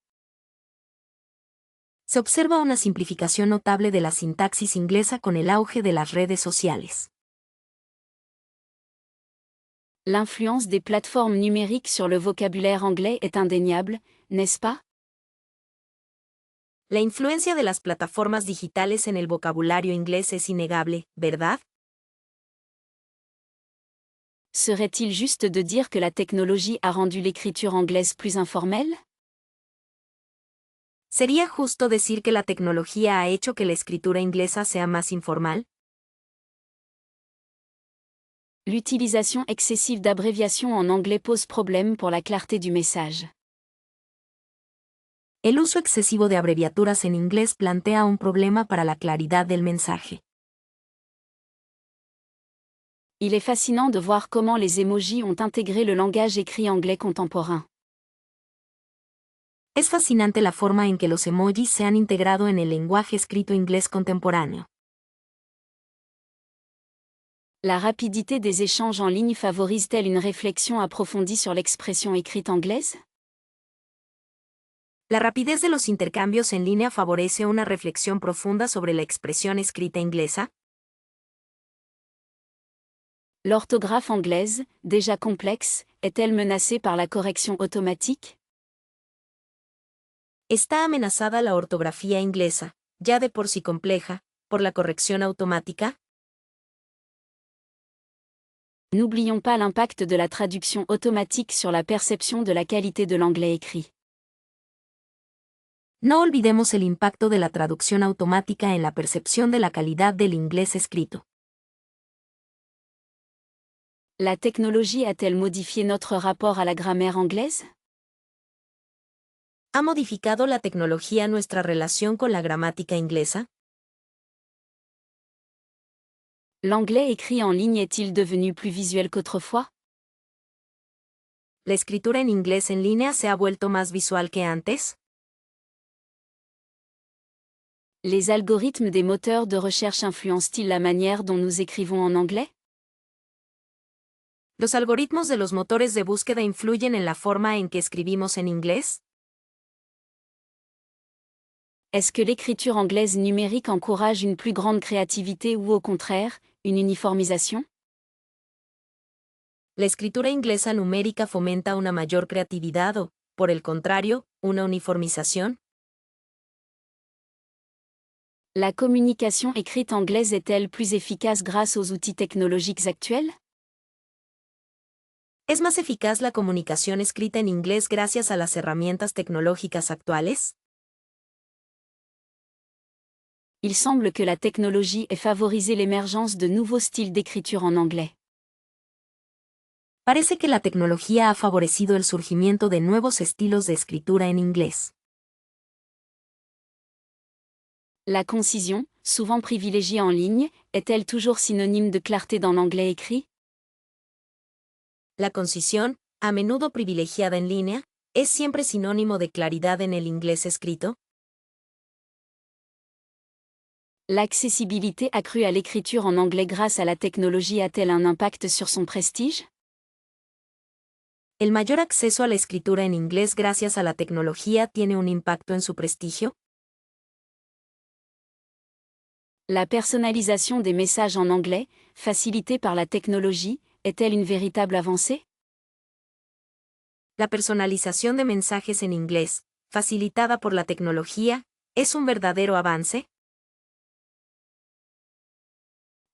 Se observa una simplificación notable de la sintaxis inglesa con el auge de las redes sociales. L'influence des plateformes numériques sur le vocabulaire anglais est indéniable, n'est-ce pas? La influencia de las plataformas digitales en el vocabulario inglés es innegable, ¿verdad? Serait-il juste de dire que la technologie a rendu l'écriture anglaise plus informelle? ¿Sería justo decir que la tecnología ha hecho que la escritura inglesa sea más informal? L'utilisation excessive d'abréviations en anglais pose problème pour la clarté du message. El uso excesivo de abreviaturas en inglés plantea un problema para la claridad del mensaje. Il est fascinant de voir comment les émojis ont intégré le langage écrit anglais contemporain. Es fascinante la forma en que los emojis se han integrado en el lenguaje escrito inglés contemporáneo. La rapidité des échanges en ligne favorise-t-elle une réflexion approfondie sur l'expression écrite anglaise? La rapidez de los intercambios en línea favorece una reflexión profunda sobre la expresión escrita inglesa. L'orthographe anglaise, déjà complexe, est-elle menacée par la correction automatique? ¿Está amenazada la ortografía inglesa, ya de por sí compleja, por la corrección automática? N'oublions pas l'impact de la traduction automatique sur la perception de la qualité de l'anglais écrit. No olvidemos el impacto de la traducción automática en la percepción de la calidad del inglés escrito. La technologie a-t-elle modifié notre rapport à la grammaire anglaise? ¿Ha modificado la tecnología nuestra relación con la gramática inglesa? L'anglais écrit en ligne est-il devenu plus visuel qu'autrefois? ¿La escritura en inglés en línea se ha vuelto más visual que antes? Les algorithmes des moteurs de recherche influencent-ils la manière dont nous écrivons en anglais? ¿Los algoritmos de los motores de búsqueda influyen en la forma en que escribimos en inglés? Est-ce que l'écriture anglaise numérique encourage une plus grande créativité ou au contraire, une uniformisation? ¿La escritura inglesa numérica fomenta una mayor creatividad o, por el contrario, una uniformización? La communication écrite anglaise est-elle plus efficace grâce aux outils technologiques actuels? ¿Es más eficaz la comunicación escrita en inglés gracias a las herramientas tecnológicas actuales? Il semble que la technologie ait favorisé l'émergence de nouveaux styles d'écriture en anglais. Parece que la tecnología ha favorecido el surgimiento de nuevos estilos de escritura en inglés. La concision, souvent privilégiée en ligne, est-elle toujours synonyme de clarté dans l'anglais écrit? La concisión, a menudo privilegiada en línea, ¿es siempre sinónimo de claridad en el inglés escrito? L'accessibilité accrue à l'écriture en anglais grâce à la technologie a-t-elle un impact sur son prestige? ¿El mayor acceso a la escritura en inglés gracias a la tecnología tiene un impacto en su prestigio? La personnalisation des messages en anglais, facilitée par la technologie, est-elle une véritable avancée? La personalización de mensajes en inglés, facilitada por la tecnología, ¿es un verdadero avance?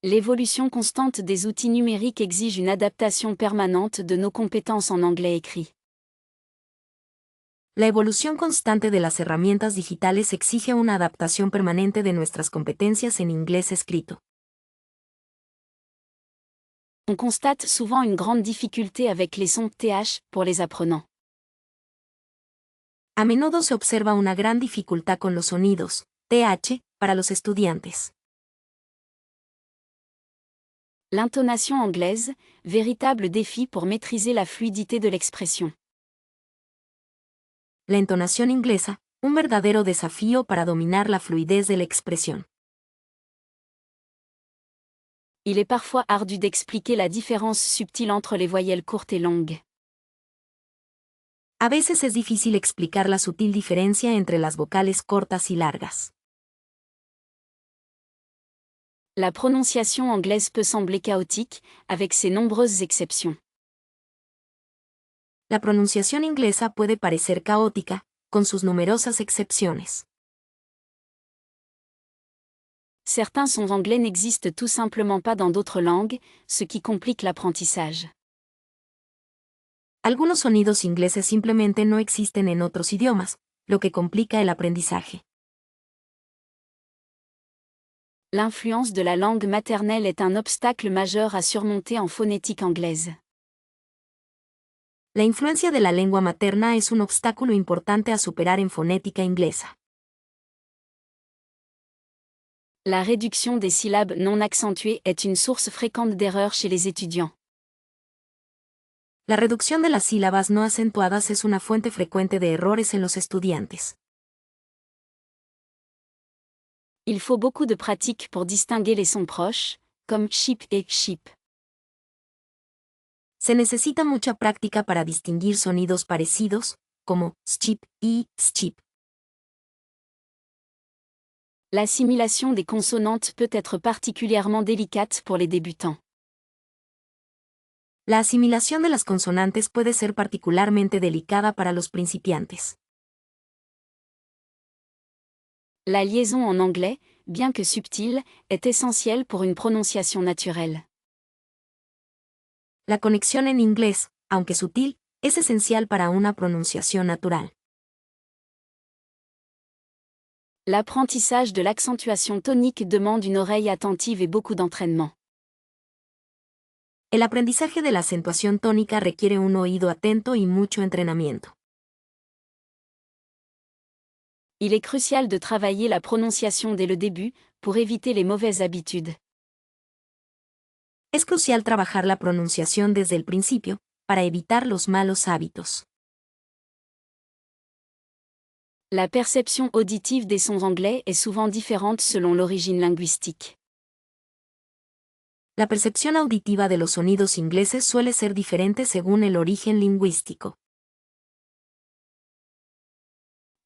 L'évolution constante des outils numériques exige une adaptation permanente de nos compétences en anglais écrit. La evolución constante de las herramientas digitales exige una adaptación permanente de nuestras competencias en inglés escrito. On constate souvent une grande difficulté avec les sons TH pour les apprenants. A menudo se observa una gran dificultad con los sonidos, TH, para los estudiantes. L'intonation anglaise, véritable défi pour maîtriser la fluidité de l'expression. La entonación inglesa, un verdadero desafío para dominar la fluidez de la expresión. Il est parfois ardu d'expliquer la différence subtile entre les voyelles courtes et longues. A veces es difícil explicar la sutil diferencia entre las vocales cortas y largas. La prononciation anglaise peut sembler chaotique, avec ses nombreuses exceptions. La pronunciación inglesa puede parecer caótica, con sus numerosas excepciones. Certains sons anglais n'existent tout simplement pas dans d'autres langues, ce qui complique l'apprentissage. Algunos sonidos ingleses simplemente no existen en otros idiomas, lo que complica el aprendizaje. L'influence de la langue maternelle est un obstacle majeur à surmonter en phonétique anglaise. La influencia de la lengua materna es un obstáculo importante a superar en fonética inglesa. La réduction des syllabes non accentuées est une source fréquente d'erreurs chez les étudiants. La reducción de las sílabas no acentuadas es una fuente frecuente de errores en los estudiantes. Il faut beaucoup de pratique pour distinguer les sons proches, comme chip et chip. Se necesita mucha práctica para distinguir sonidos parecidos, como schip y schip. L'assimilation des consonantes peut être particulièrement délicate pour les débutants. La asimilación de las consonantes puede ser particularmente delicada para los principiantes. La liaison en anglais, bien que subtile, est essentielle pour une prononciation naturelle. La conexión en inglés, aunque sutil, es esencial para una pronunciación natural. L'apprentissage de l'accentuation tonique demande une oreille attentive et beaucoup d'entraînement. El aprendizaje de la acentuación tónica requiere un oído atento y mucho entrenamiento. Il est crucial de travailler la prononciation dès le début, pour éviter les mauvaises habitudes. Es crucial trabajar la pronunciación desde el principio, para evitar los malos hábitos. La perception auditive des sons anglais est souvent différente selon l'origine linguistique. La percepción auditiva de los sonidos ingleses suele ser diferente según el origen lingüístico.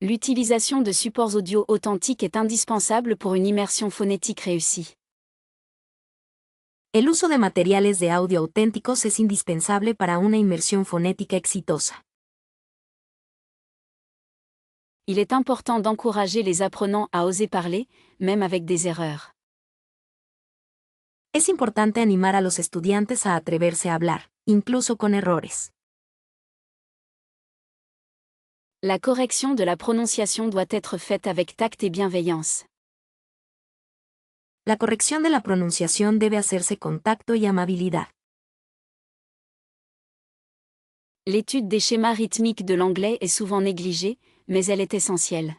L'utilisation de supports audio authentiques est indispensable pour une immersion phonétique réussie. El uso de materiales de audio auténticos es indispensable para una inmersión fonética exitosa. Il est important d'encourager les apprenants à oser parler, même avec des erreurs. Es importante animar a los estudiantes a atreverse a hablar, incluso con errores. La correction de la prononciation doit être faite avec tact et bienveillance. La corrección de la pronunciación debe hacerse con tacto y amabilidad. L'étude des schémas rythmiques de l'anglais est souvent négligée, mais elle est essentielle.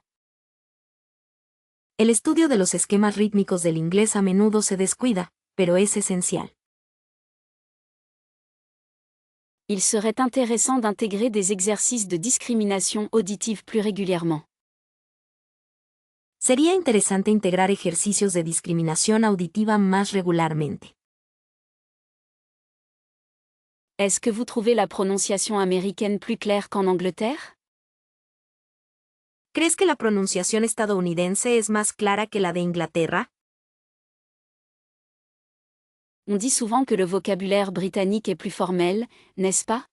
El estudio de los esquemas rítmicos del inglés a menudo se descuida, pero es esencial. Il serait intéressant d'intégrer des exercices de discrimination auditive plus régulièrement. Sería interesante integrar ejercicios de discriminación auditiva más regularmente. Est-ce que vous trouvez la prononciation américaine plus claire qu'en Angleterre? ¿Crees que la pronunciación estadounidense es más clara que la de Inglaterra? On dit souvent que le vocabulaire britannique est plus formel, n'est-ce pas?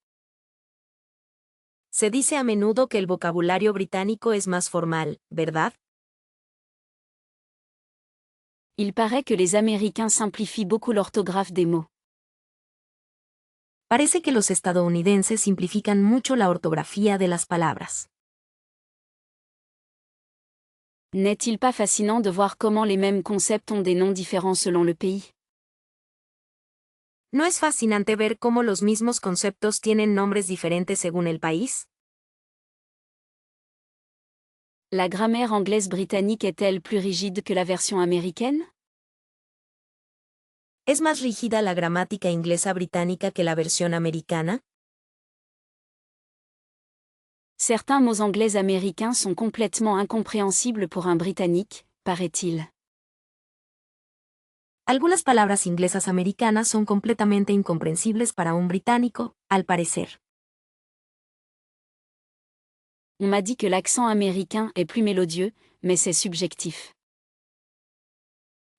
Se dice a menudo que el vocabulario británico es más formal, ¿verdad? Il paraît que les Américains simplifient beaucoup l'orthographe des mots. Parece que los estadounidenses simplifican mucho la ortografía de las palabras. N'est-il pas fascinant de voir comment les mêmes concepts ont des noms différents selon le pays? ¿No es fascinante ver cómo los mismos conceptos tienen nombres diferentes según el país? La grammaire anglaise britannique est-elle plus rigide que la version américaine? ¿Es más rígida la gramática inglesa británica que la versión americana? Certains mots anglais américains sont complètement incompréhensibles pour un Britannique, paraît-il. Algunas palabras inglesas americanas son completamente incomprensibles para un británico, al parecer. On m'a dit que l'accent américain est plus mélodieux, mais c'est subjectif.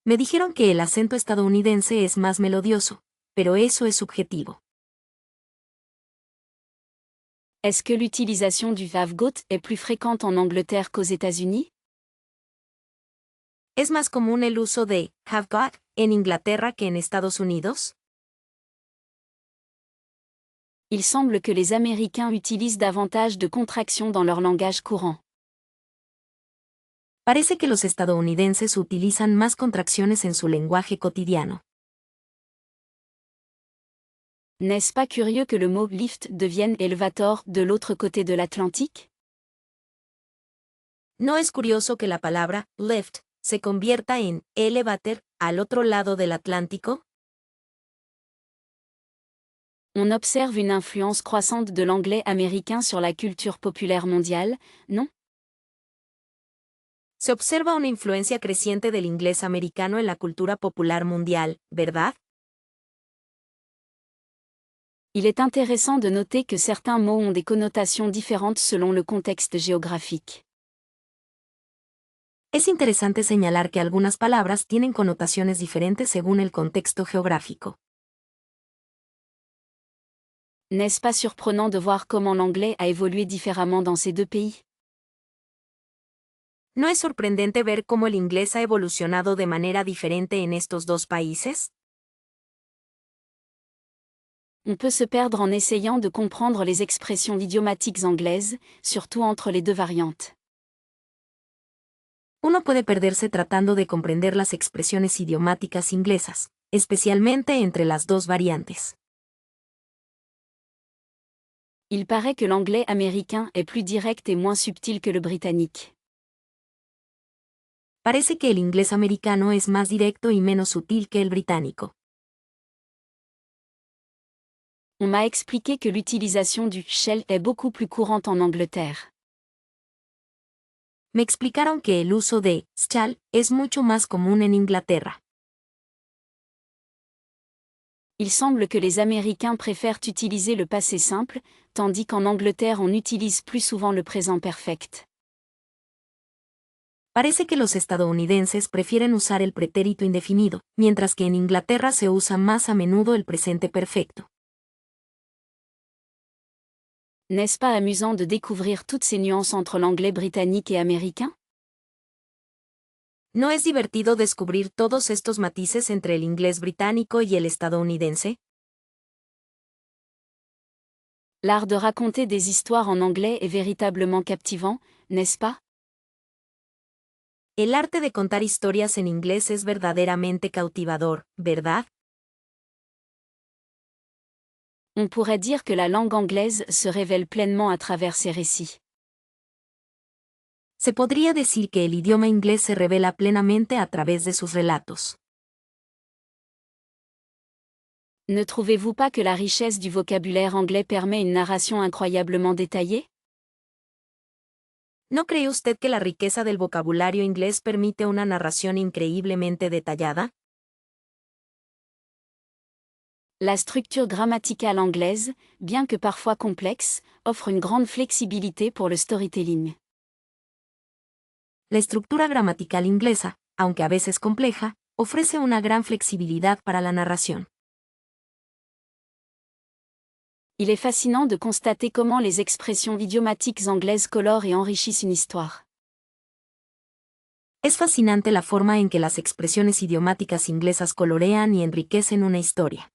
Me dijeron que el acento estadounidense es más melodioso, pero eso es subjetivo. Est-ce que l'utilisation du have got est plus fréquente en Angleterre qu'aux États-Unis? ¿Es más común el uso de have got en Inglaterra que en Estados Unidos? Il semble que les Américains utilisent davantage de contractions dans leur langage courant. Parece que los estadounidenses utilizan más contracciones en su lenguaje cotidiano. N'est-ce pas curieux que le mot lift devienne elevator de l'autre côté de l'Atlantique? ¿No es curioso que la palabra lift se convierta en elevator al otro lado del Atlántico? On observe une influence croissante de l'anglais américain sur la culture populaire mondiale, non? Se observa una influencia creciente del inglés americano en la cultura popular mundial, ¿verdad? Il est intéressant de noter que certains mots ont des connotations différentes selon le contexte géographique. Es interesante señalar que algunas palabras tienen connotaciones diferentes según el contexto geográfico. N'est-ce pas surprenant de voir comment l'anglais a évolué différemment dans ces deux pays? ¿No es sorprendente ver cómo el inglés ha evolucionado de manera diferente en estos dos países? On peut se perdre en essayant de comprendre les expressions idiomatiques anglaises, surtout entre les deux variantes. Uno puede perderse tratando de comprender las expresiones idiomáticas inglesas, especialmente entre las dos variantes. Il paraît que l'anglais américain est plus direct et moins subtil que le britannique. Parece que el inglés americano es más directo y menos sutil que el británico. On m'a expliqué que l'utilisation du shall est beaucoup plus courante en Angleterre. Me explicaron que el uso de shall es mucho más común en Inglaterra. Il semble que les Américains préfèrent utiliser le passé simple, tandis qu'en Angleterre on utilise plus souvent le présent perfect. Parece que los estadounidenses prefieren usar el pretérito indefinido, mientras que en Inglaterra se usa más a menudo el presente perfecto. N'est-ce pas amusant de découvrir toutes ces nuances entre l'anglais britannique et américain? ¿No es divertido descubrir todos estos matices entre el inglés británico y el estadounidense? L'art de raconter des histoires en anglais est véritablement captivant, n'est-ce pas? El arte de contar historias en inglés es verdaderamente cautivador, ¿verdad? On pourrait dire que la langue anglaise se révèle pleinement à travers ses récits. Se podría decir que el idioma inglés se revela plenamente a través de sus relatos. Ne trouvez-vous pas que la richesse du vocabulaire anglais permet une narration incroyablement détaillée? ¿No cree usted que la riqueza del vocabulario inglés permite una narración increíblemente detallada? La structure grammaticale anglaise, bien que parfois complexe, offre une grande flexibilité pour le storytelling. La estructura gramatical inglesa, aunque a veces compleja, ofrece una gran flexibilidad para la narración. Il est fascinant de constater comment les expressions idiomatiques anglaises colorent et enrichissent une histoire. Es fascinante la forma en que las expresiones idiomáticas inglesas colorean y enriquecen una historia.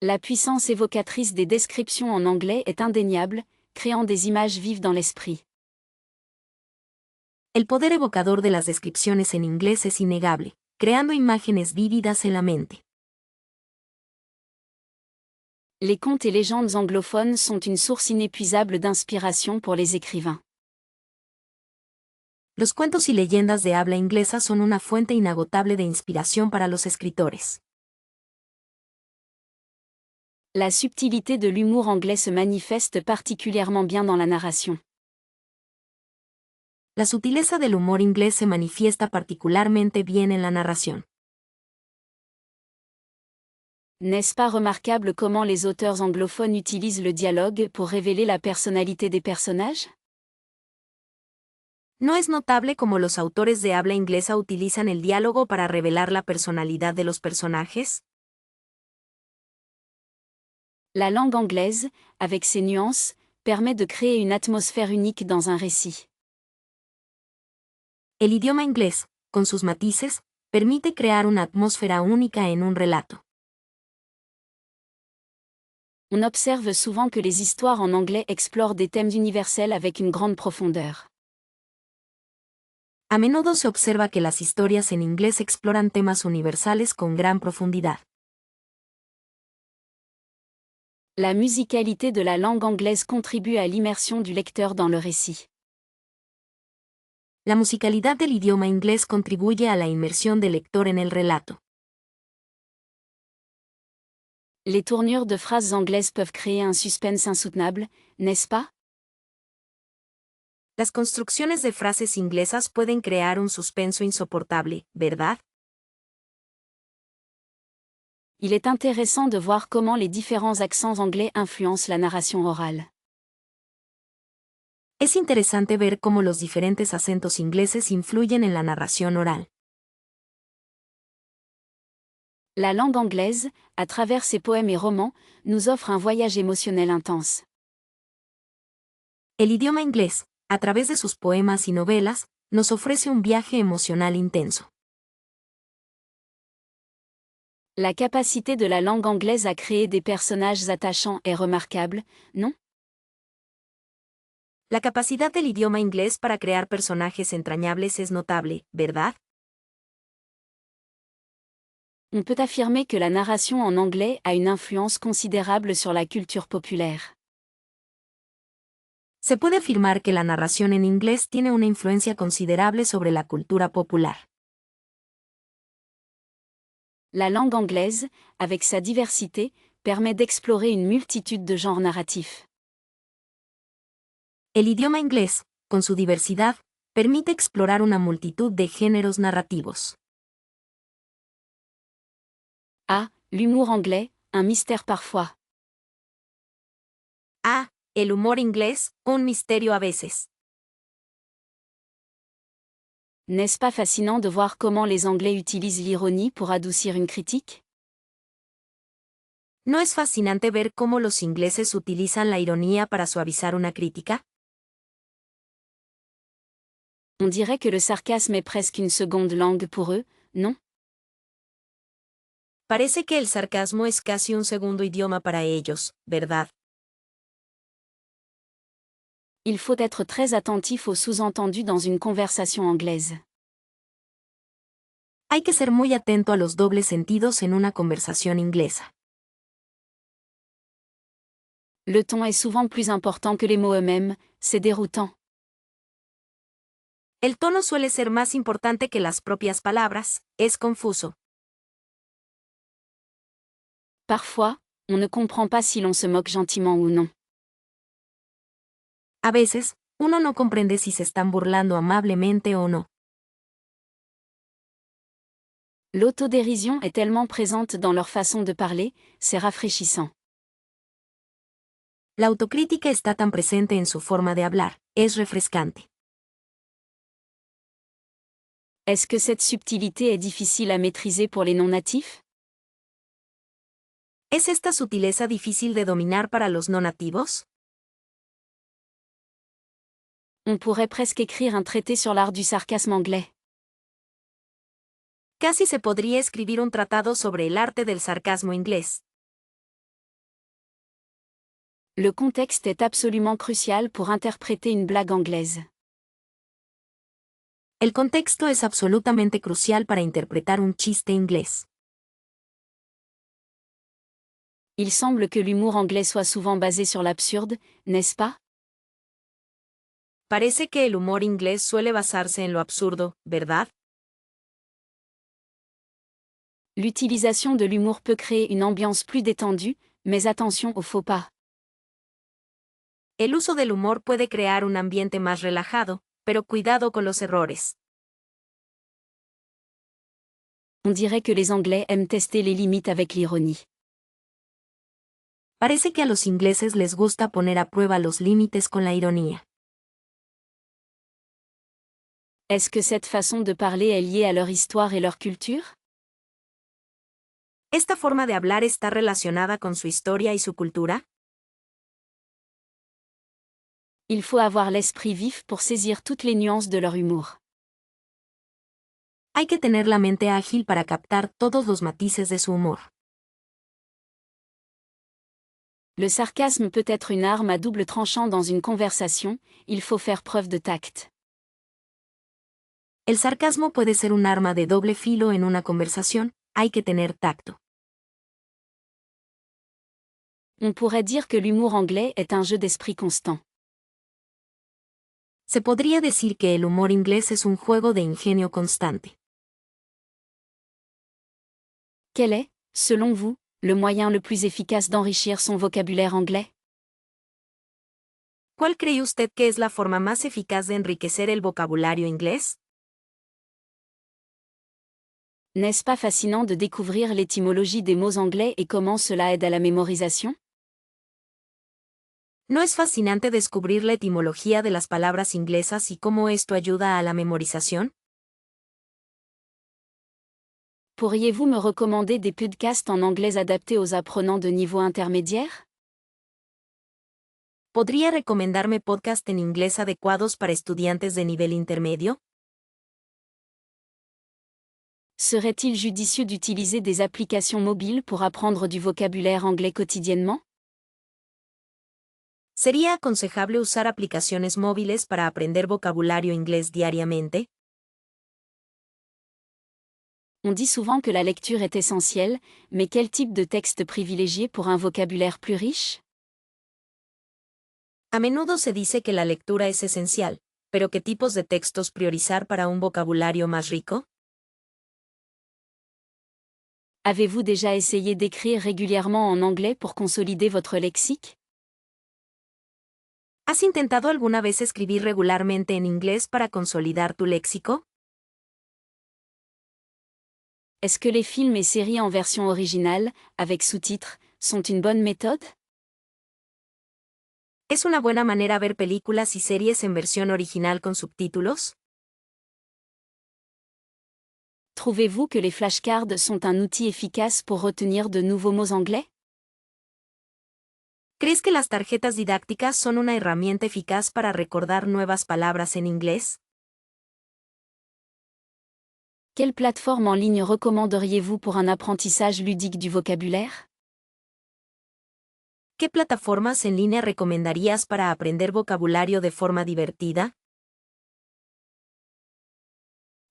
La puissance évocatrice des descriptions en anglais est indéniable, créant des images vives dans l'esprit. El poder evocador de las descripciones en inglés es innegable, creando imágenes vívidas en la mente. Les contes et légendes anglophones sont une source inépuisable d'inspiration pour les écrivains. Los cuentos y leyendas de habla inglesa son una fuente inagotable de inspiración para los escritores. La subtilité de l'humour anglais se manifeste particulièrement bien dans la narration. La sutileza del humor inglés se manifiesta particularmente bien en la narración. N'est-ce pas remarquable comment les auteurs anglophones utilisent le dialogue pour révéler la personnalité des personnages? ¿No es notable cómo los autores de habla inglesa utilizan el diálogo para revelar la personalidad de los personajes? La langue anglaise, avec ses nuances, permet de créer une atmosphère unique dans un récit. El idioma inglés, con sus matices, permite crear una atmósfera única en un relato. On observe souvent que les histoires en anglais explorent des thèmes universels avec une grande profondeur. A menudo se observa que las historias en inglés exploran temas universales con gran profundidad. La musicalité de la langue anglaise contribue à l'immersion du lecteur dans le récit. La musicalidad del idioma inglés contribuye a la inmersión del lector en el relato. Les tournures de phrases anglaises peuvent créer un suspense insoutenable, n'est-ce pas? Las construcciones de frases inglesas pueden crear un suspenso insoportable, ¿verdad? Il est intéressant de voir comment les différents accents anglais influencent la narration orale. Es interesante ver cómo los diferentes acentos ingleses influyen en la narración oral. La langue anglaise, à travers ses poèmes et romans, nous offre un voyage émotionnel intense. El idioma inglés, a través de sus poemas y novelas, nos ofrece un viaje emocional intenso. La capacité de la langue anglaise à créer des personnages attachants est remarquable, non? La capacidad del idioma inglés para crear personajes entrañables es notable, ¿verdad? On peut affirmer que la narration en anglais a une influence considérable sur la culture populaire. Se puede afirmar que la narración en inglés tiene una influencia considerable sobre la cultura popular. La langue anglaise, avec sa diversité, permet d'explorer une multitude de genres narratifs. El idioma inglés, con su diversidad, permite explorar una multitud de géneros narrativos. Ah, l'humour anglais, un mystère parfois. Ah, el humor inglés, un misterio a veces. N'est-ce pas fascinant de voir comment les Anglais utilisent l'ironie pour adoucir une critique? ¿No es fascinante ver cómo los ingleses utilizan la ironía para suavizar una crítica? On dirait que le sarcasme est presque une seconde langue pour eux, non? Parece que el sarcasmo es casi un segundo idioma para ellos, ¿verdad? Il faut être très attentif aux sous-entendus dans une conversation anglaise. Hay que ser muy atento a los dobles sentidos en una conversación inglesa. Le ton est souvent plus important que les mots eux-mêmes, c'est déroutant. El tono suele ser más importante que las propias palabras, es confuso. Parfois, on ne comprend pas si l'on se moque gentiment ou non. A veces, uno no comprende si se están burlando amablemente o no. L'autodérision est tellement présente dans leur façon de parler, c'est rafraîchissant. La autocrítica está tan presente en su forma de hablar, es refrescante. Est-ce que cette subtilité est difficile à maîtriser pour les non-natifs? ¿Es esta sutileza difícil de dominar para los no nativos? On pourrait presque écrire un traité sur l'art du sarcasme anglais. Casi se podría escribir un tratado sobre el arte del sarcasmo inglés. Le contexte est absolument crucial pour interpréter une blague anglaise. El contexto es absolutamente crucial para interpretar un chiste inglés. Il semble que l'humour anglais soit souvent basé sur l'absurde, n'est-ce pas? Parece que el humor inglés suele basarse en lo absurdo, ¿verdad? L'utilisation de l'humour peut créer une ambiance plus détendue, mais attention aux faux pas. El uso del humor puede crear un ambiente más relajado, pero cuidado con los errores. On dirait que les Anglais aiment tester les limites avec l'ironie. Parece que a los ingleses les gusta poner a prueba los límites con la ironía. Est-ce que cette façon de parler est liée à leur histoire et leur culture? ¿Esta forma de hablar está relacionada con su historia y su cultura? Il faut avoir l'esprit vif pour saisir toutes les nuances de leur humour. Hay que tener la mente ágil para captar todos los matices de su humor. Le sarcasme peut être une arme à double tranchant dans une conversation, il faut faire preuve de tact. El sarcasmo puede ser un arma de doble filo en una conversación, hay que tener tacto. On pourrait dire que l'humour anglais est un jeu d'esprit constant. Se podría decir que el humor inglés es un juego de ingenio constante. Quel est, selon vous, le moyen le plus efficace d'enrichir son vocabulaire anglais? ¿Cuál cree usted que es la forma más eficaz de enriquecer el vocabulario inglés? N'est-ce pas fascinant de découvrir l'étymologie des mots anglais et comment cela aide à la mémorisation? ¿No es fascinante descubrir la etimología de las palabras inglesas y cómo esto ayuda a la memorización? Pourriez-vous me recommander des podcasts en anglais adaptés aux apprenants de niveau intermédiaire? ¿Podría recomendarme podcasts en inglés adecuados para estudiantes de nivel intermedio? Serait-il judicieux d'utiliser des applications mobiles pour apprendre du vocabulaire anglais quotidiennement? ¿Sería aconsejable usar aplicaciones móviles para aprender vocabulario inglés diariamente? On dit souvent que la lecture est essentielle, mais quel type de texte privilégier pour un vocabulaire plus riche? A menudo se dice que la lectura es esencial, pero ¿qué tipos de textos priorizar para un vocabulario más rico? Avez-vous déjà essayé d'écrire régulièrement en anglais pour consolider votre lexique? ¿Has intentado alguna vez escribir regularmente en inglés para consolidar tu léxico? Est-ce que les films et séries en version originale, avec sous-titres, sont une bonne méthode? ¿Es una buena manera ver películas y series en versión original con subtítulos? Trouvez-vous que les flashcards sont un outil efficace pour retenir de nouveaux mots anglais? ¿Crees que las tarjetas didácticas son una herramienta eficaz para recordar nuevas palabras en inglés? Quelle plateforme en ligne recommanderiez-vous pour un apprentissage ludique du vocabulaire? ¿Qué plataformas en línea recomendarías para aprender vocabulario de forma divertida?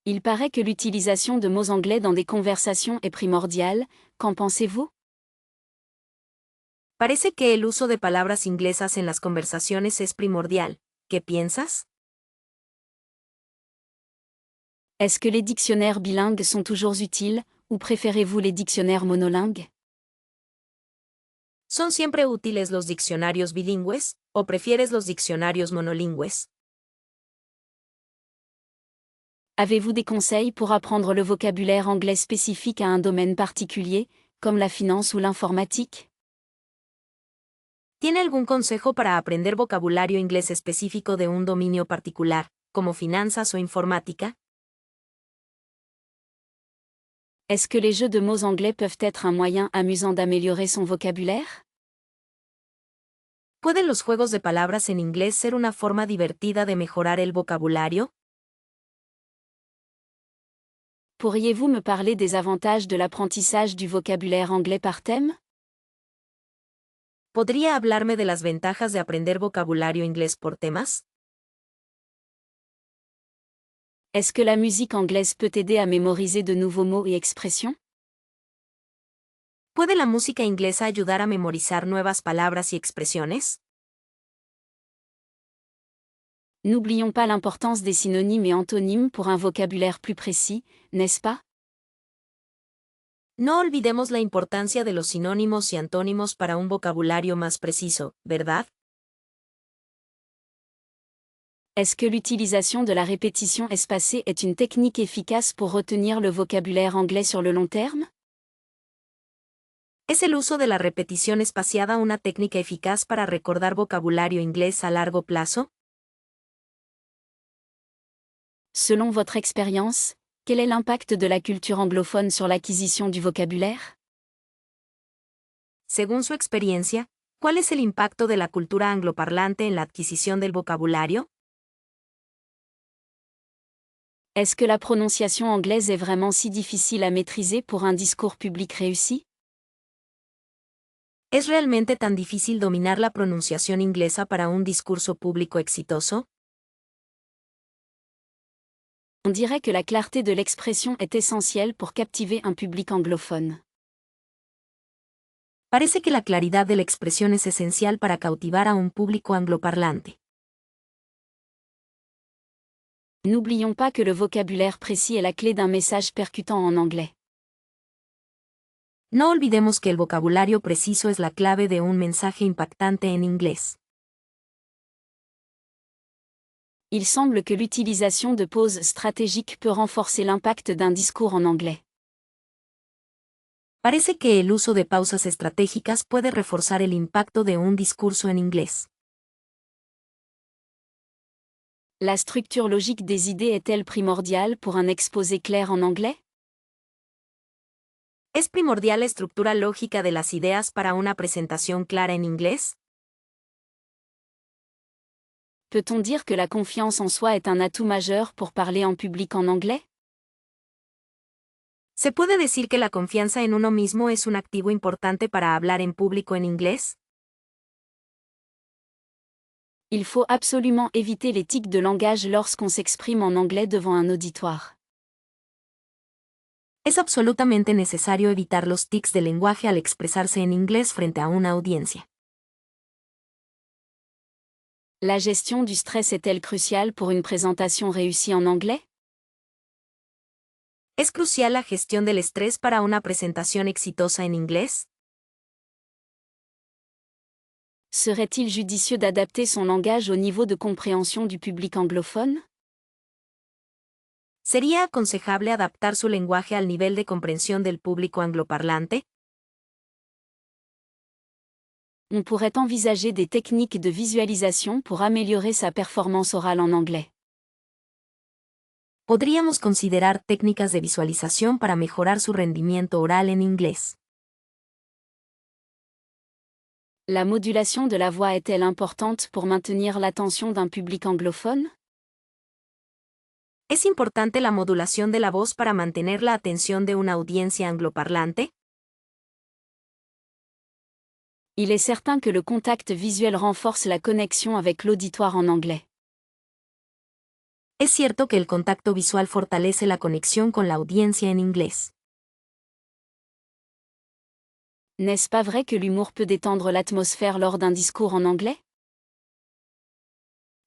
Il paraît que l'utilisation de mots anglais dans des conversations est primordiale, qu'en pensez-vous? Parece que el uso de palabras inglesas en las conversaciones es primordial. ¿Qué piensas? Est-ce que les dictionnaires bilingues sont toujours utiles, ou préférez-vous les dictionnaires monolingues? ¿Son siempre útiles los diccionarios bilingües, o prefieres los diccionarios monolingües? Avez-vous des conseils pour apprendre le vocabulaire anglais spécifique à un domaine particulier, comme la finance ou l'informatique? ¿Tiene algún consejo para aprender vocabulario inglés específico de un dominio particular, como finanzas o informática? Est-ce que les jeux de mots anglais peuvent être un moyen amusant d'améliorer son vocabulaire? ¿Pueden los juegos de palabras en inglés ser una forma divertida de mejorar el vocabulario? Pourriez-vous me parler des avantages de l'apprentissage du vocabulaire anglais par thème? ¿Podría hablarme de las ventajas de aprender vocabulario inglés por temas? Est-ce que la musique anglaise peut aider à mémoriser de nouveaux mots et expressions? ¿Puede la música inglesa ayudar a memorizar nuevas palabras y expresiones? N'oublions pas l'importance des synonymes et antonymes pour un vocabulaire plus précis, n'est-ce pas? No olvidemos la importancia de los sinónimos y antónimos para un vocabulario más preciso, ¿verdad? Est-ce que l'utilisation de la répétition espacée est une technique efficace pour retenir le vocabulaire anglais sur le long terme? ¿Es el uso de la repetición espaciada una técnica eficaz para recordar vocabulario inglés a largo plazo? Selon votre expérience, quel est l'impact de la culture anglophone sur l'acquisition du vocabulaire? Según su experiencia, ¿cuál es el impacto de la cultura angloparlante en la adquisición del vocabulario? Est-ce que la prononciation anglaise est vraiment si difficile à maîtriser pour un discours public réussi? ¿Es realmente tan difícil dominar la pronunciación inglesa para un discurso público exitoso? On dirait que la clarté de l'expression est essentielle pour captiver un public anglophone. Parece que la claridad de la expresión es esencial para cautivar a un público angloparlante. N'oublions pas que le vocabulaire précis est la clé d'un message percutant en anglais. No olvidemos que el vocabulario preciso es la clave de un mensaje impactante en inglés. Il semble que l'utilisation de pauses stratégiques peut renforcer l'impact d'un discours en anglais. Parece que el uso de pausas estratégicas puede reforzar el impacto de un discurso en inglés. La structure logique des idées est-elle primordiale pour un exposé clair en anglais? ¿Es primordial la estructura lógica de las ideas para una presentación clara en inglés? Peut-on dire que la confiance en soi est un atout majeur pour parler en public en anglais? ¿Se puede decir que la confianza en uno mismo es un activo importante para hablar en público en inglés? Il faut absolument éviter les tics de langage lorsqu'on s'exprime en anglais devant un auditoire. Es absolutamente necesario evitar los tics de lenguaje al expresarse en inglés frente a una audiencia. La gestion du stress est-elle cruciale pour une présentation réussie en anglais? ¿Es crucial la gestión del estrés para una presentación exitosa en inglés? Serait-il judicieux d'adapter son langage au niveau de compréhension du public anglophone? ¿Sería aconsejable adaptar su lenguaje al nivel de comprensión del público angloparlante? On pourrait envisager des techniques de visualisation pour améliorer sa performance orale en anglais. Podríamos considerar técnicas de visualización para mejorar su rendimiento oral en inglés. La modulation de la voix est-elle importante pour maintenir l'attention d'un public anglophone? ¿Es importante la modulación de la voz para mantener la atención de una audiencia angloparlante? Il est certain que le contact visuel renforce la connexion avec l'auditoire en anglais. Es cierto que el contacto visual fortalece la conexión con la audiencia en inglés. N'est-ce pas vrai que l'humour peut détendre l'atmosphère lors d'un discours en anglais?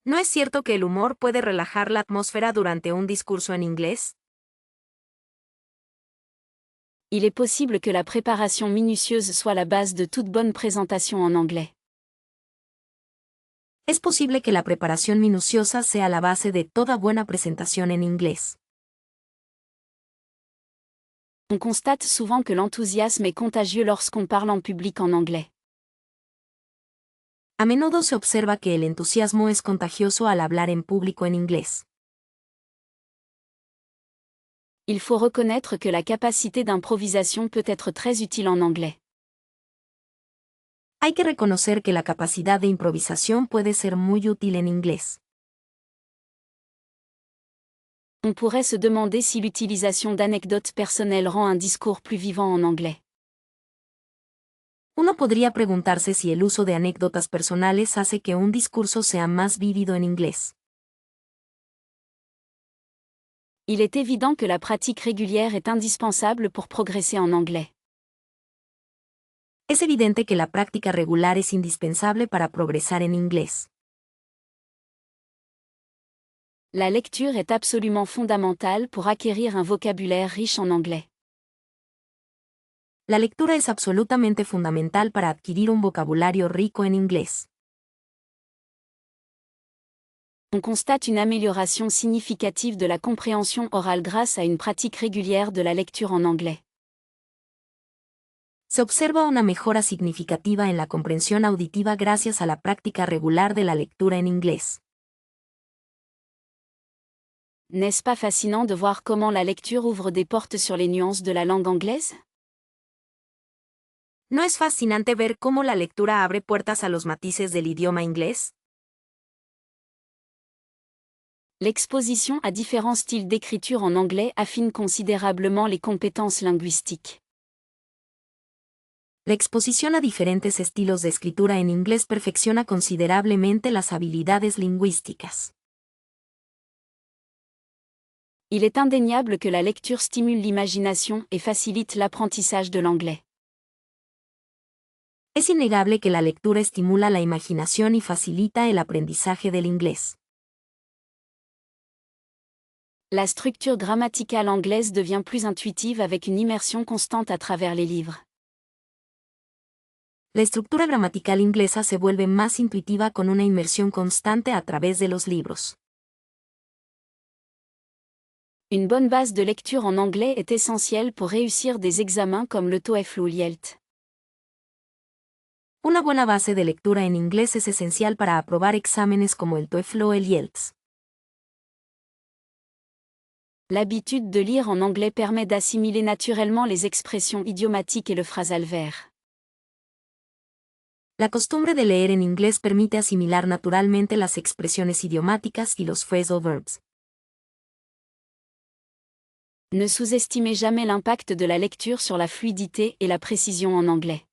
¿No es cierto que el humor puede relajar la atmósfera durante un discurso en inglés? Il est possible que la préparation minutieuse soit la base de toute bonne présentation en anglais. Es posible que la preparación minuciosa sea la base de toda buena presentación en inglés. On constate souvent que l'enthousiasme est contagieux lorsqu'on parle en public en anglais. A menudo se observa que el entusiasmo es contagioso al hablar en público en inglés. Il faut reconnaître que la capacité d'improvisation peut être très utile en anglais. Hay que reconocer que la capacidad de improvisación puede ser muy útil en inglés. On pourrait se demander si l'utilisation d'anecdotes personnelles rend un discours plus vivant en anglais. Uno podría preguntarse si el uso de anécdotas personales hace que un discurso sea más vívido en inglés. Il est évident que la pratique régulière est indispensable pour progresser en anglais. Es evidente que la práctica regular es indispensable para progresar en inglés. La lecture est absolument fondamentale pour acquérir un vocabulaire riche en anglais. La lectura es absolutamente fundamental para adquirir un vocabulario rico en inglés. On constate une amélioration significative de la compréhension orale grâce à une pratique régulière de la lecture en anglais. Se observa una mejora significativa en la comprensión auditiva gracias a la práctica regular de la lectura en inglés. N'est-ce pas fascinant de voir comment la lecture ouvre des portes sur les nuances de la langue anglaise? ¿No es fascinante ver cómo la lectura abre puertas a los matices del idioma inglés? L'exposition à différents styles d'écriture en anglais affine considérablement les compétences linguistiques. La exposición a diferentes estilos de escritura en inglés perfecciona considerablemente las habilidades lingüísticas. Il est indéniable que la lecture stimule l'imagination et facilite l'apprentissage de l'anglais. Es innegable que la lectura estimula la imaginación y facilita el aprendizaje del inglés. La structure grammaticale anglaise devient plus intuitive avec une immersion constante à travers les livres. La estructura gramatical inglesa se vuelve más intuitiva con una inmersión constante a través de los libros. Une bonne base de lecture en anglais est essentielle pour réussir des examens comme le TOEFL ou l'IELTS. Una buena base de lectura en inglés es esencial para aprobar exámenes como el TOEFL o el IELTS. L'habitude de lire en anglais permet d'assimiler naturellement les expressions idiomatiques et le phrasal vert. La costumbre de leer en inglés permite asimilar naturalmente las expresiones idiomáticas y los phrasal verbs. Ne sous-estimez jamais l'impact de la lecture sur la fluidité et la précision en anglais.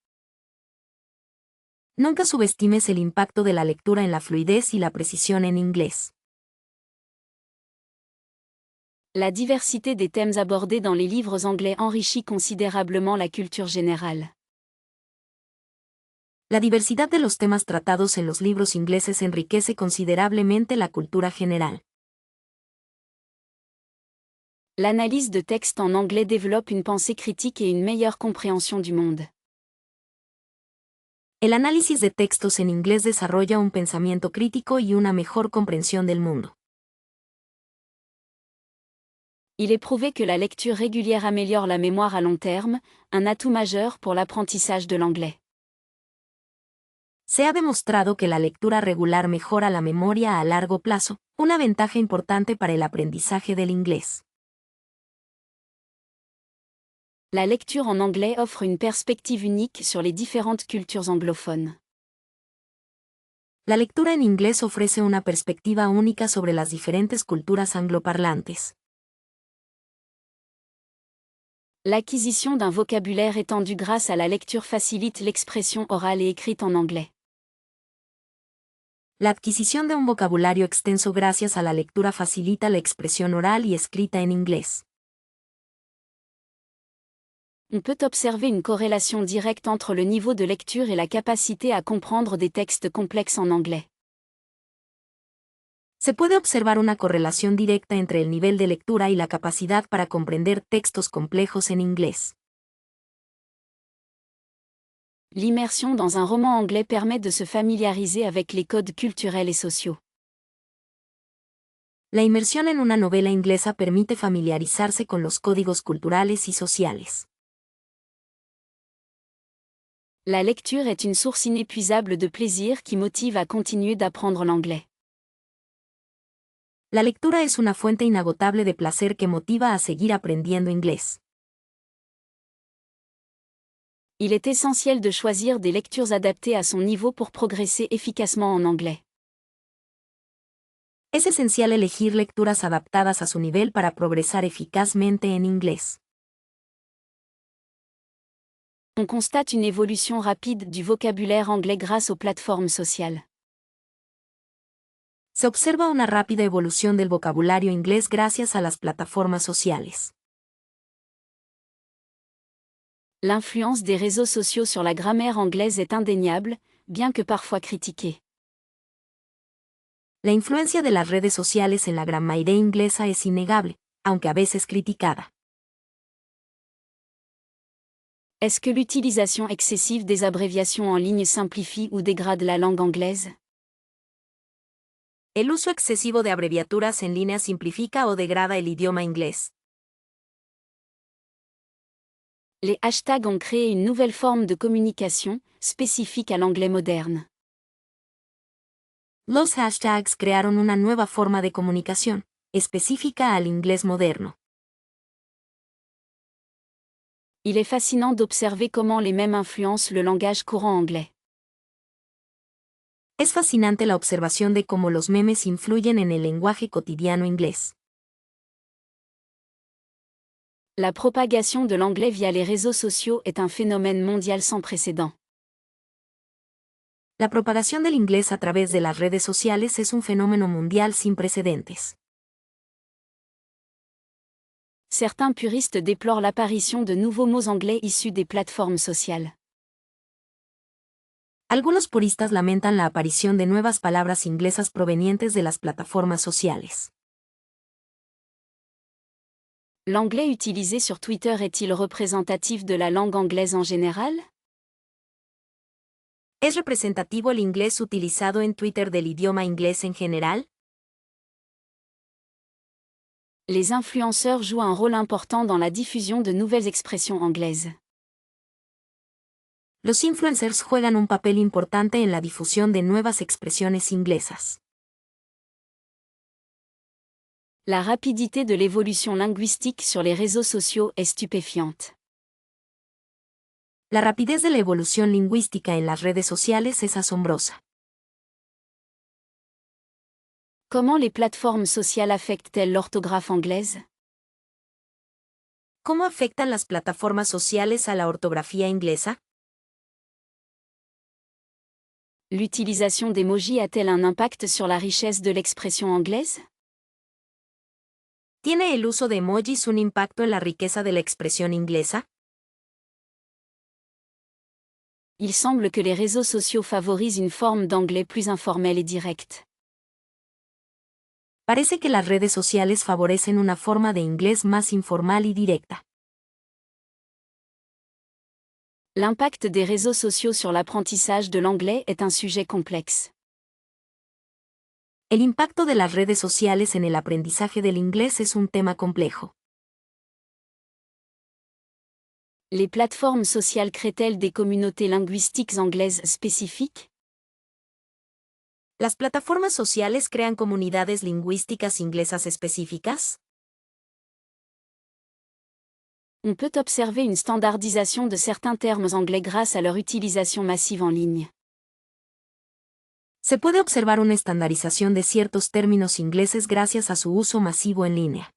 Nunca subestimes el impacto de la lectura en la fluidez y la precisión en inglés. La diversité des thèmes abordés dans les livres anglais enrichit considérablement la culture générale. La diversidad de los temas tratados en los libros ingleses enriquece considerablemente la cultura general. L'analyse de textes en anglais développe une pensée critique et une meilleure compréhension du monde. El análisis de textos en inglés desarrolla un pensamiento crítico y una mejor comprensión del mundo. Il est prouvé que la lecture régulière améliore la mémoire à long terme, un atout majeur pour l'apprentissage de l'anglais. Se ha demostrado que la lectura regular mejora la memoria a largo plazo, una ventaja importante para el aprendizaje del inglés. La lecture en anglais offre une perspective unique sur les différentes cultures anglophones. La lectura en inglés ofrece una perspectiva única sobre las diferentes culturas angloparlantes. L'acquisition d'un vocabulaire étendu grâce à la lecture facilite l'expression orale et écrite en anglais. La adquisición de un vocabulario extenso gracias a la lectura facilita la expresión oral y escrita en inglés. On peut observer une corrélation directe entre le niveau de lecture et la capacité à comprendre des textes complexes en anglais. Se puede observar una correlación directa entre el nivel de lectura y la capacidad para comprender textos complejos en inglés. L'immersion dans un roman anglais permet de se familiariser avec les codes culturels et sociaux. La inmersión en una novela inglesa permite familiarizarse con los códigos culturales y sociales. La lecture est une source inépuisable de plaisir qui motive à continuer d'apprendre l'anglais. La lectura es una fuente inagotable de placer que motiva a seguir aprendiendo inglés. Il est essentiel de choisir des lectures adaptées à son niveau pour progresser efficacement en anglais. Es esencial elegir lecturas adaptadas a su nivel para progresar eficazmente en inglés. On constate une évolution rapide du vocabulaire anglais grâce aux plateformes sociales. Se observa una rápida evolución del vocabulario inglés gracias a las plataformas sociales. L'influence des réseaux sociaux sur la grammaire anglaise est indéniable, bien que parfois critiquée. La influencia de las redes sociales en la gramática inglesa es innegable, aunque a veces criticada. Est-ce que l'utilisation excessive des abréviations en ligne simplifie ou dégrade la langue anglaise? El uso excesivo de abreviaturas en línea simplifica o degrada el idioma inglés. Les hashtags ont créé une nouvelle forme de communication, spécifique à l'anglais moderne. Los hashtags crearon una nueva forma de comunicación, específica al inglés moderno. Il est fascinant d'observer comment les mêmes influencent le langage courant anglais. Es fascinante la observación de cómo los memes influyen en el lenguaje cotidiano inglés. La propagation de l'anglais via les réseaux sociaux est un phénomène mondial sans précédent. La propagación del inglés a través de las redes sociales es un fenómeno mundial sin precedentes. Certains puristes déplorent l'apparition de nouveaux mots anglais issus des plateformes sociales. Algunos puristas lamentan la aparición de nuevas palabras inglesas provenientes de las plataformas sociales. L'anglais utilisé sur Twitter est-il représentatif de la langue anglaise en général? ¿Es representativo el inglés utilizado en Twitter del idioma inglés en general? Les influenceurs jouent un rôle important dans la diffusion de nouvelles expressions anglaises. Los influencers juegan un papel importante en la difusión de nuevas expresiones inglesas. La rapidité de l'évolution linguistique sur les réseaux sociaux est stupéfiante. La rapidez de la evolución lingüística en las redes sociales es asombrosa. Comment les plateformes sociales affectent-elles l'orthographe anglaise? ¿Cómo afectan las plataformas sociales a la ortografía inglesa? L'utilisation d'emojis a-t-elle un impact sur la richesse de l'expression anglaise? ¿Tiene el uso de emojis un impacto en la riqueza de la expresión inglesa? Il semble que les réseaux sociaux favorisent une forme d'anglais plus informelle et directe. Parece que las redes sociales favorecen una forma de inglés más informal y directa. L'impact des réseaux sociaux sur l'apprentissage de l'anglais est un sujet complexe. El impacto de las redes sociales en el aprendizaje del inglés es un tema complejo. Les plateformes sociales créent-elles des communautés linguistiques anglaises spécifiques? ¿Las plataformas sociales crean comunidades lingüísticas inglesas específicas? On peut observer une standardisation de certains termes anglais grâce à leur utilisation massive en ligne. Se puede observar una estandarización de ciertos términos ingleses gracias a su uso masivo en línea.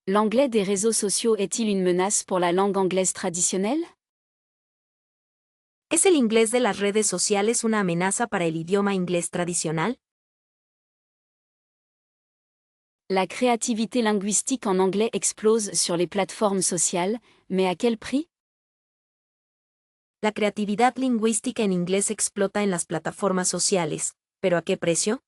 L'anglais des réseaux sociaux est-il une menace pour la langue anglaise traditionnelle? ¿Es el inglés de las redes sociales una amenaza para el idioma inglés tradicional? La créativité linguistique en anglais explose sur les plateformes sociales, mais à quel prix? La creatividad lingüística en inglés explota en las plataformas sociales, ¿pero a qué precio?